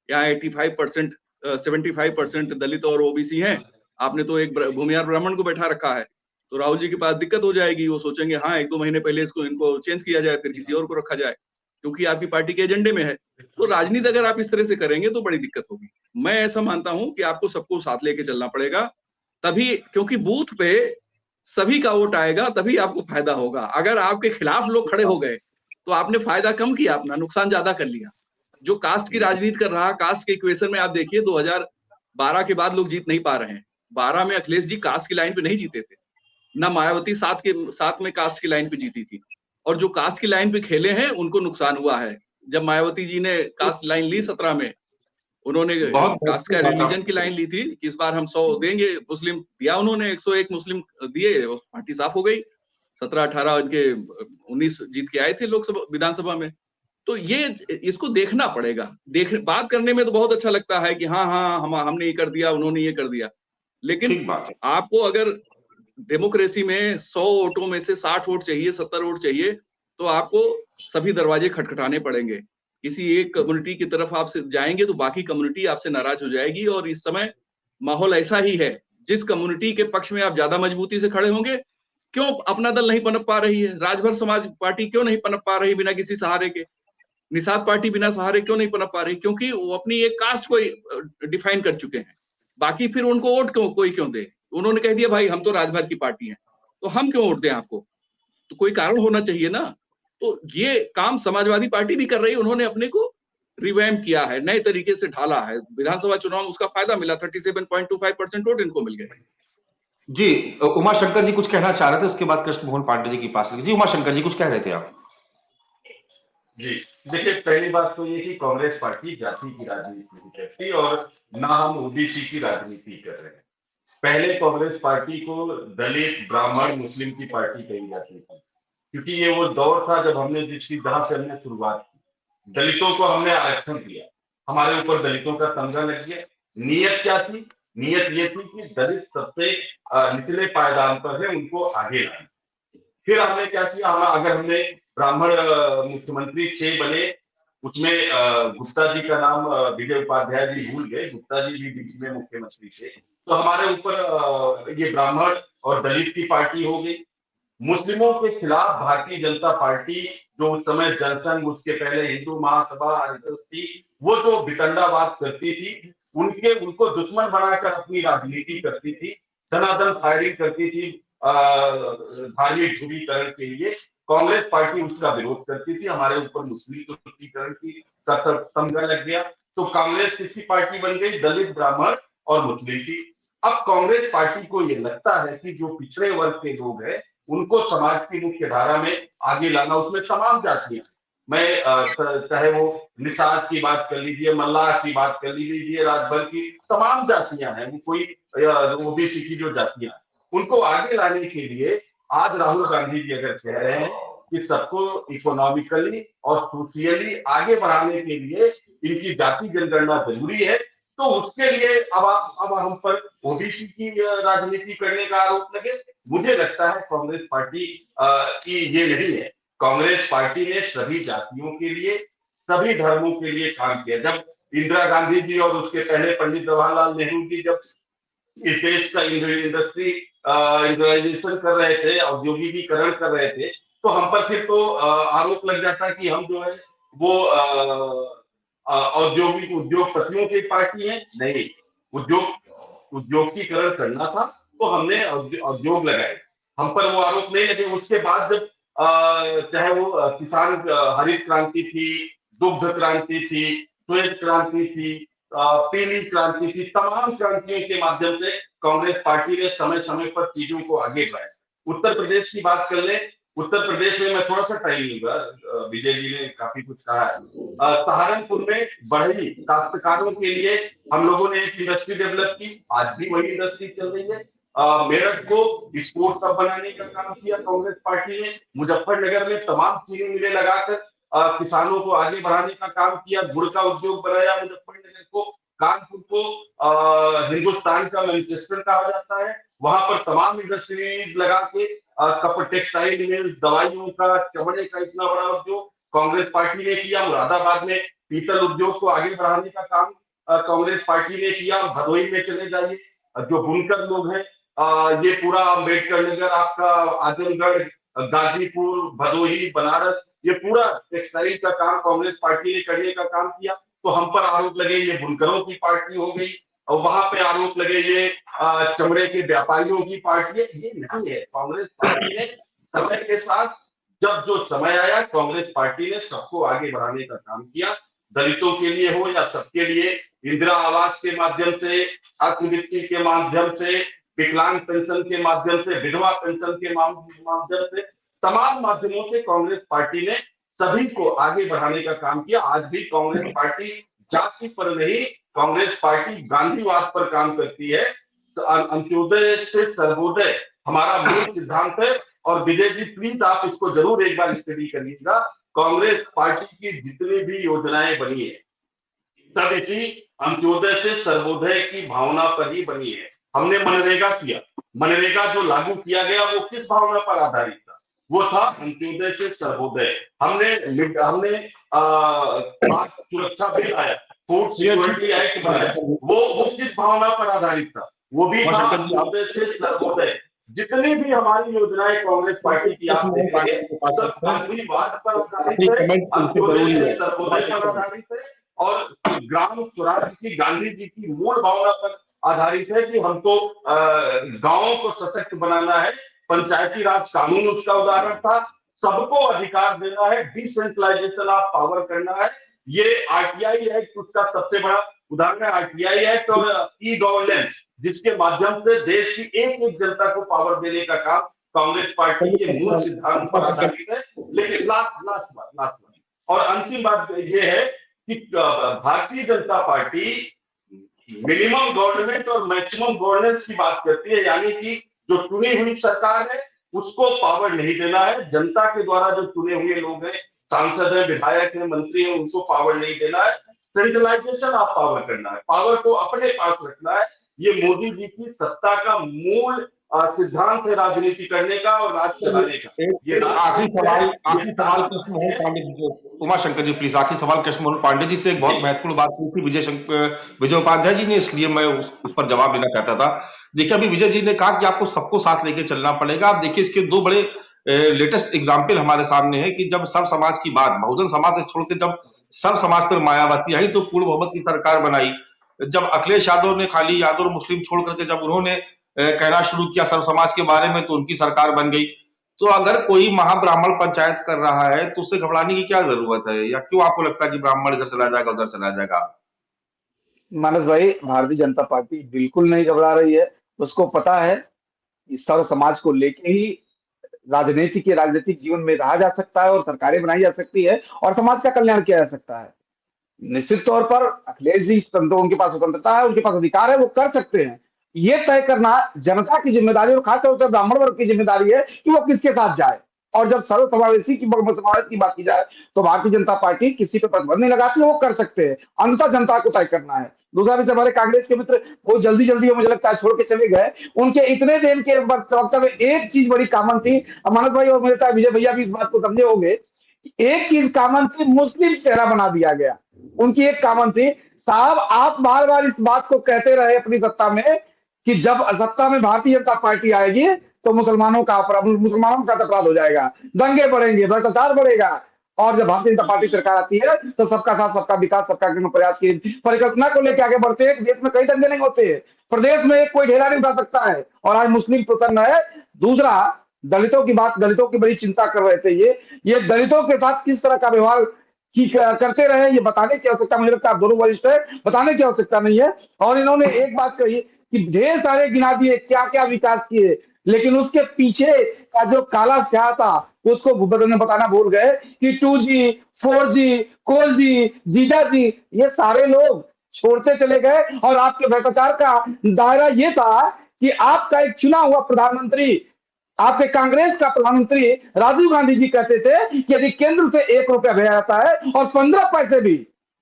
यहाँ 85% 75% दलित और ओबीसी हैं, आपने तो एक भूमिहार ब्राह्मण को बैठा रखा है। तो राहुल जी के पास दिक्कत हो जाएगी, वो सोचेंगे हाँ 1-2 महीने पहले इनको चेंज किया जाए, फिर किसी और को रखा जाए, क्योंकि आपकी पार्टी के एजेंडे में है। तो राजनीति अगर आप इस तरह से करेंगे तो बड़ी दिक्कत होगी। मैं ऐसा मानता हूं कि आपको सबको साथ लेके चलना पड़ेगा, तभी, क्योंकि बूथ पे सभी का वोट आएगा, तभी आपको फायदा होगा। अगर आपके खिलाफ लोग खड़े हो गए तो आपने फायदा कम किया, अपना नुकसान ज्यादा कर लिया। जो कास्ट की राजनीति कर रहा, कास्ट के इक्वेशन में आप देखिए 2012 के बाद लोग जीत नहीं पा रहे हैं। 12 में अखिलेश जी कास्ट की लाइन पे नहीं जीते थे, ना मायावती 7 में कास्ट की लाइन पे जीती थी, और जो कास्ट की लाइन पे खेले हैं उनको नुकसान हुआ है। जब मायावती जी ने कास्ट लाइन ली 17 में, उन्होंने कास्ट का रिलीजन की लाइन ली थी कि इस बार हम 100 देंगे, मुस्लिम दिया उन्होंने, 101 मुस्लिम दिए, पार्टी साफ हो गई। 17-18 इनके 19 जीत के आए थे लोकसभा विधानसभा में। तो ये इसको देखना पड़ेगा। बात करने में तो बहुत अच्छा लगता है कि हाँ हमने ये कर दिया, उन्होंने ये कर दिया, लेकिन आपको अगर डेमोक्रेसी में 100 वोटों में से 60 वोट चाहिए, 70 वोट चाहिए, तो आपको सभी दरवाजे खटखटाने पड़ेंगे। किसी एक कम्युनिटी की तरफ आप जाएंगे तो बाकी कम्युनिटी आपसे नाराज हो जाएगी। और इस समय माहौल ऐसा ही है, जिस कम्युनिटी के पक्ष में आप ज्यादा मजबूती से खड़े होंगे, क्यों अपना दल नहीं पनप पा रही है? राजभर समाज पार्टी क्यों नहीं पनप पा रही बिना किसी सहारे के? निषाद पार्टी बिना सहारे क्यों नहीं पनप पा रही? क्योंकि वो अपनी एक कास्ट को डिफाइन कर चुके हैं। बाकी फिर उनको वोट कोई क्यों दे? उन्होंने कह दिया भाई हम तो राजभर की पार्टी है, तो हम क्यों वोट दें आपको? तो कोई कारण होना चाहिए ना। तो ये काम समाजवादी पार्टी भी कर रही है। उन्होंने अपने को रिवैम्प किया है, नए तरीके से ढाला है। विधानसभा चुनाव में उसका फायदा मिला, 37.25% वोट इनको मिल गए। जी, उमाशंकर जी कुछ कहना चाह रहे थे, उसके बाद कृष्ण मोहन पांडे जी की पास। जी उमाशंकर जी कुछ कह रहे थे आप। जी देखिए, पहली बात तो ये कि कांग्रेस पार्टी जाति की राजनीति नहीं करती और ना हम ओबीसी की राजनीति कर रहे हैं। पहले कांग्रेस पार्टी को दलित, ब्राह्मण, मुस्लिम की पार्टी कही जाती थी, क्योंकि ये वो दौर था जब हमने जहां से हमने शुरुआत की, दलितों को हमने आरक्षण दिया, हमारे ऊपर दलितों का तमगा लग गया। नीयत क्या थी? नीयत ये थी कि दलित सबसे निचले पायदान पर है, उनको आगे लाए। फिर हमने क्या किया, अगर हमने ब्राह्मण मुख्यमंत्री 6 बने, उसमें गुप्ता जी का नाम विजय उपाध्याय जी भूल गए, गुप्ता जी भी बीच में मुख्यमंत्री थे, तो हमारे ऊपर ये ब्राह्मण और दलित की पार्टी हो गई। मुस्लिमों के खिलाफ भारतीय जनता पार्टी, जो उस समय जनसंघ, उसके पहले हिंदू महासभा थी, वो जो वितंडावाद करती थी, उनको दुश्मन बनाकर अपनी राजनीति करती थी, धनाधन फायरिंग करती थी धार्मिक ध्रुवीकरण के लिए। कांग्रेस पार्टी उसका विरोध करती थी। हमारे ऊपर मुस्लिम तुष्टीकरण की तमगा लग गया, तो कांग्रेस किसकी पार्टी बन गई? दलित, ब्राह्मण और मुस्लिम की। अब कांग्रेस पार्टी को ये लगता है कि जो पिछड़े वर्ग के लोग हैं, उनको समाज की मुख्य धारा में आगे लाना, उसमें तमाम जातियां, मैं चाहे वो निषाद की बात कर लीजिए, मल्लाह की बात कर लीजिए, राजभर की तमाम जातियां हैं, वो कोई ओबीसी की जो जातियां, उनको आगे लाने के लिए आज राहुल गांधी जी अगर कह रहे हैं कि सबको इकोनॉमिकली और सोशली आगे बढ़ाने के लिए इनकी जाति जनगणना जरूरी है, तो उसके लिए अब हम पर ओबीसी की राजनीति करने का आरोप लगे। मुझे लगता है कांग्रेस पार्टी की ये नहीं है। कांग्रेस पार्टी ने सभी जातियों के लिए, सभी धर्मों के लिए काम किया। जब इंदिरा गांधी जी और उसके पहले पंडित जवाहरलाल नेहरू जी जब इस देश का इंडस्ट्रियलाइजेशन कर रहे थे, औद्योगिकीकरण कर रहे थे, तो हम पर फिर तो आरोप लग जाता कि हम जो है वो औद्योगिक उद्योगपतियों की पार्टी है। नहीं, उद्योगीकरण करना था तो हमने उद्योग लगाए, हम पर वो आरोप नहीं लगे। उसके बाद जब चाहे वो किसान हरित क्रांति थी, दुग्ध क्रांति थी, श्वेत क्रांति थी, पीली क्रांति थी, तमाम क्रांतियों के माध्यम से कांग्रेस पार्टी ने समय समय पर चीजों को आगे बढ़ाया। उत्तर प्रदेश की बात कर ले, उत्तर प्रदेश में मैं थोड़ा सा टाइम लूंगा, विजय जी ने काफी कुछ कहा है। सहारनपुर में बढ़ई काश्तकारों के लिए हम लोगों ने एक इंडस्ट्री डेवलप की, आज भी वही इंडस्ट्री चल रही है। मेरठ को स्पोर्ट्स हब बनाने का काम किया कांग्रेस पार्टी ने। मुजफ्फरनगर में तमाम चीनी मिलें लगाकर किसानों को आगे बढ़ाने का काम किया। गुड़ का उद्योग बनाया मुजफ्फरनगर को। कानपुर को हिंदुस्तान का मैनचेस्टर कहा जाता है, वहां पर तमाम इंडस्ट्री लगा के कपड़े, टेक्सटाइल मिल्स, दवाइयों का, चमड़े का इतना बड़ा उद्योग कांग्रेस पार्टी ने किया। मुरादाबाद में पीतल उद्योग को आगे बढ़ाने का काम कांग्रेस पार्टी ने किया। भदोही में चले जाइए, जो बुनकर लोग हैं, ये पूरा अम्बेडकर नगर, आपका आजमगढ़, गाजीपुर, भदोही, बनारस, ये पूरा टेक्सटाइल का काम कांग्रेस पार्टी ने करने का काम किया। तो हम पर आरोप लगे ये बुनकरों की पार्टी हो गई, और वहां पे आरोप लगे ये चमड़े के व्यापारियों की पार्टी है। ये नहीं है। कांग्रेस पार्टी ने समय के साथ, जब जो समय आया, कांग्रेस पार्टी ने सबको आगे बढ़ाने का काम किया। दलितों के लिए हो या सबके लिए, इंदिरा आवास के माध्यम से, छात्रवृत्ति के माध्यम से, विकलांग पेंशन के माध्यम से, विधवा पेंशन के माध्यम से, तमाम माध्यमों से कांग्रेस पार्टी ने सभी को आगे बढ़ाने का काम किया। आज भी कांग्रेस पार्टी जाति पर नहीं, कांग्रेस पार्टी गांधीवाद पर काम करती है। अंत्योदय से सर्वोदय हमारा मूल सिद्धांत है। और विजय जी प्लीज आप इसको जरूर एक बार स्टडी करिएगा। कांग्रेस पार्टी की जितनी भी योजनाएं बनी है, सब इसी अंत्योदय से सर्वोदय की भावना पर ही बनी है। हमने मनरेगा किया, मनरेगा जो लागू किया गया वो किस भावना पर आधारित था? वो था अंत्योदय से सर्वोदय। हमने सुरक्षा बिल आया, फूड सिक्योरिटी एक्ट बनाया, वो किस भावना पर आधारित था? वो भी था अंत्योदय से सर्वोदय। जितनी भी हमारी योजनाएं कांग्रेस पार्टी की आप देखेंगे, सब गांधीवाद पर आधारित है, अंत्योदय से सर्वोदय पर आधारित है, और ग्राम स्वराज की, गांधी जी की मूल भावना पर आधारित है कि हमको गांवों को सशक्त बनाना है। पंचायती राज कानून उसका उदाहरण था। सबको अधिकार देना है, डिसेंट्रलाइजेशन ऑफ पावर करना है। ये आरटीआई एक्ट उसका सबसे बड़ा उदाहरण है। आरटीआई एक्ट और ई गवर्नेंस, जिसके माध्यम से देश की एक एक जनता को पावर देने का काम कांग्रेस पार्टी के मूल सिद्धांत पर आधारित है। लेकिन लास्ट बात और अंतिम बात ये है कि Bharatiya Janata party minimum government और मैक्सिमम गवर्नेंस की बात करती है, यानी कि जो चुनी हुई सरकार है उसको पावर नहीं देना है। जनता के द्वारा जो चुने हुए लोग हैं, सांसद है, विधायक है, मंत्री है, उनको पावर नहीं देना है। सेंट्रलाइजेशन ऑफ पावर करना है, पावर को अपने पास रखना है। ये मोदी जी की सत्ता का मूल सिद्धांत है, राजनीति करने का और राज चलाने का। आखिरी सवाल कृष्णमोहन पांडे जी, उमाशंकर जी प्लीज, आखिरी सवाल कृष्णमोहन पांडे जी से। एक बहुत महत्वपूर्ण बात की थी विजय उपाध्याय जी ने, इसलिए मैं उस पर जवाब देना चाहता था। देखिए, अभी विजय जी ने कहा कि आपको सबको साथ लेके चलना पड़ेगा। आप देखिए, इसके दो बड़े लेटेस्ट एग्जाम्पल हमारे सामने है कि जब सब समाज की बात, बहुजन समाज से छोड़ के जब सब समाज पर मायावती आई तो पूर्ण बहुमत की सरकार बनाई। जब अखिलेश यादव ने खाली यादव और मुस्लिम छोड़ करके जब उन्होंने कहना शुरू किया सर्व समाज के बारे में, तो उनकी सरकार बन गई। तो अगर कोई महाब्राह्मण पंचायत कर रहा है तो उससे घबराने की क्या जरूरत है? या क्यों आपको लगता है कि ब्राह्मण इधर चला जाएगा उधर चला जाएगा? मानस भाई, भारतीय जनता पार्टी बिल्कुल नहीं घबरा रही है। उसको पता है कि सर्व समाज को लेके ही राजनीतिक जीवन में रहा जा सकता है और सरकारें बनाई जा सकती है और समाज का कल्याण किया जा सकता है। निश्चित तौर पर अखिलेश जी, उनके पास स्वतंत्रता है, उनके पास अधिकार है, वो कर सकते हैं। ये तय करना जनता की जिम्मेदारी और खासतौर से ब्राह्मण वर्ग की जिम्मेदारी है कि वो किसके साथ जाए। और जब सर्व समावेशी की समावेश की बात की जाए तो भारतीय जनता पार्टी किसी पे प्रतिबंध नहीं लगाती, वो कर सकते हैं, अंततः जनता को तय करना है। दूसरा भी हमारे कांग्रेस के मित्र वो जल्दी जल्दी मुझे लगता है छोड़ के चले गए, उनके इतने दिन के वक्तव्य में एक चीज बड़ी कॉमन थी, मानस भाई और मुझे लगता है विजय भैया भी इस बात को समझे होंगे, एक चीज कॉमन थी, मुस्लिम चेहरा बना दिया गया। उनकी एक कॉमन थी, साहब आप बार बार इस बात को कहते रहे अपनी सत्ता में कि जब सत्ता में भारतीय जनता पार्टी आएगी तो मुसलमानों के साथ अपराध हो जाएगा, दंगे बढ़ेंगे, भ्रष्टाचार बढ़ेगा। और जब भारतीय जनता पार्टी सरकार आती है तो सबका साथ सबका विकास सबका प्रयास की परिकल्पना को लेकर आगे बढ़ते हैं। देश में कई दंगे नहीं होते, प्रदेश में कोई ढेला नहीं उठा सकता है, और आज मुस्लिम प्रसन्न है। दूसरा, दलितों की बात, दलितों की बड़ी चिंता कर रहे थे, ये दलितों के साथ किस तरह का व्यवहार की करते रहे, ये बताने की आवश्यकता, मुझे लगता है आप दोनों वरिष्ठ है, बताने की आवश्यकता नहीं है। और इन्होंने एक बात कही कि ढेर सारे गिना दिए क्या क्या विकास किए, लेकिन उसके पीछे का जो काला स्याह था उसको बदलने बताना भूल गए कि 2G 4G कोलजी जीजाजी ये सारे लोग छोड़ते चले गए। और आपके भ्रष्टाचार का दायरा ये था कि आपका एक चुना हुआ प्रधानमंत्री, आपके कांग्रेस का प्रधानमंत्री राजीव गांधी जी कहते थे कि यदि केंद्र से 1 रुपया भेजा जाता है और 15 पैसे भी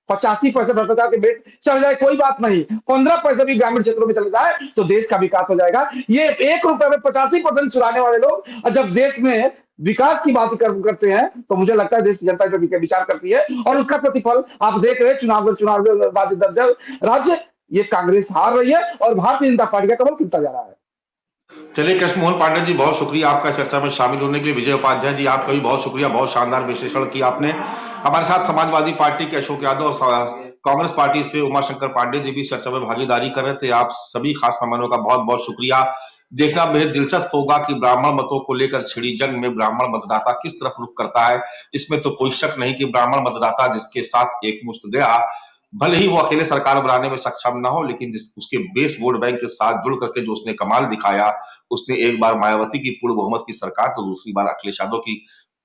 85 पैसे भ्रष्टाचार के बेट चल जाए कोई बात नहीं, 15 पैसे भी ग्रामीण क्षेत्रों में चले जाए तो देश का विकास हो जाएगा। ये 1 रुपए में 85% चुराने वाले लोग जब देश में विकास की बात करते हैं तो मुझे लगता है देश की जनता पे विचार करती है, और उसका प्रतिफल आप देख रहे हैं चुनाव राज्य ये कांग्रेस हार रही है और भारतीय जनता पार्टी का कमल खिलता जा रहा है। चलिए कृष्ण मोहन पांडे जी, बहुत शुक्रिया आपका चर्चा में शामिल होने के लिए। विजय उपाध्याय जी, आपका भी बहुत शुक्रिया, बहुत शानदार विश्लेषण किया आपने। हमारे साथ समाजवादी पार्टी के अशोक यादव और कांग्रेस पार्टी से उमाशंकर पांडे जी भी चर्चा में भागीदारी कर रहे थे। आप सभी खास मेहमानों का बहुत बहुत शुक्रिया। देखना बेहद दिलचस्प होगा कि ब्राह्मण मतों को लेकर छिड़ी जंग में ब्राह्मण मतदाता किस तरफ रुख करता है। इसमें तो कोई शक नहीं कि ब्राह्मण मतदाता जिसके साथ एकमुश्त गया, भले ही वो अकेले सरकार बनाने में सक्षम ना हो, लेकिन जिस उसके बेस वोट बैंक के साथ जुड़ करके जो उसने कमाल दिखाया, उसने एक बार मायावती की पूर्ण बहुमत की सरकार तो दूसरी बार अखिलेश यादव की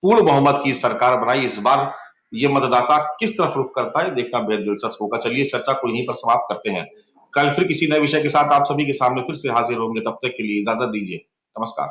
पूर्ण बहुमत की सरकार बनाई। इस बार ये मतदाता किस तरफ रुख करता है देखना बेहद दिलचस्प होगा। चलिए चर्चा को यहीं पर समाप्त करते हैं, कल फिर किसी नए विषय के साथ आप सभी के सामने फिर से हाजिर होंगे। तब तक के लिए इजाजत दीजिए, नमस्कार।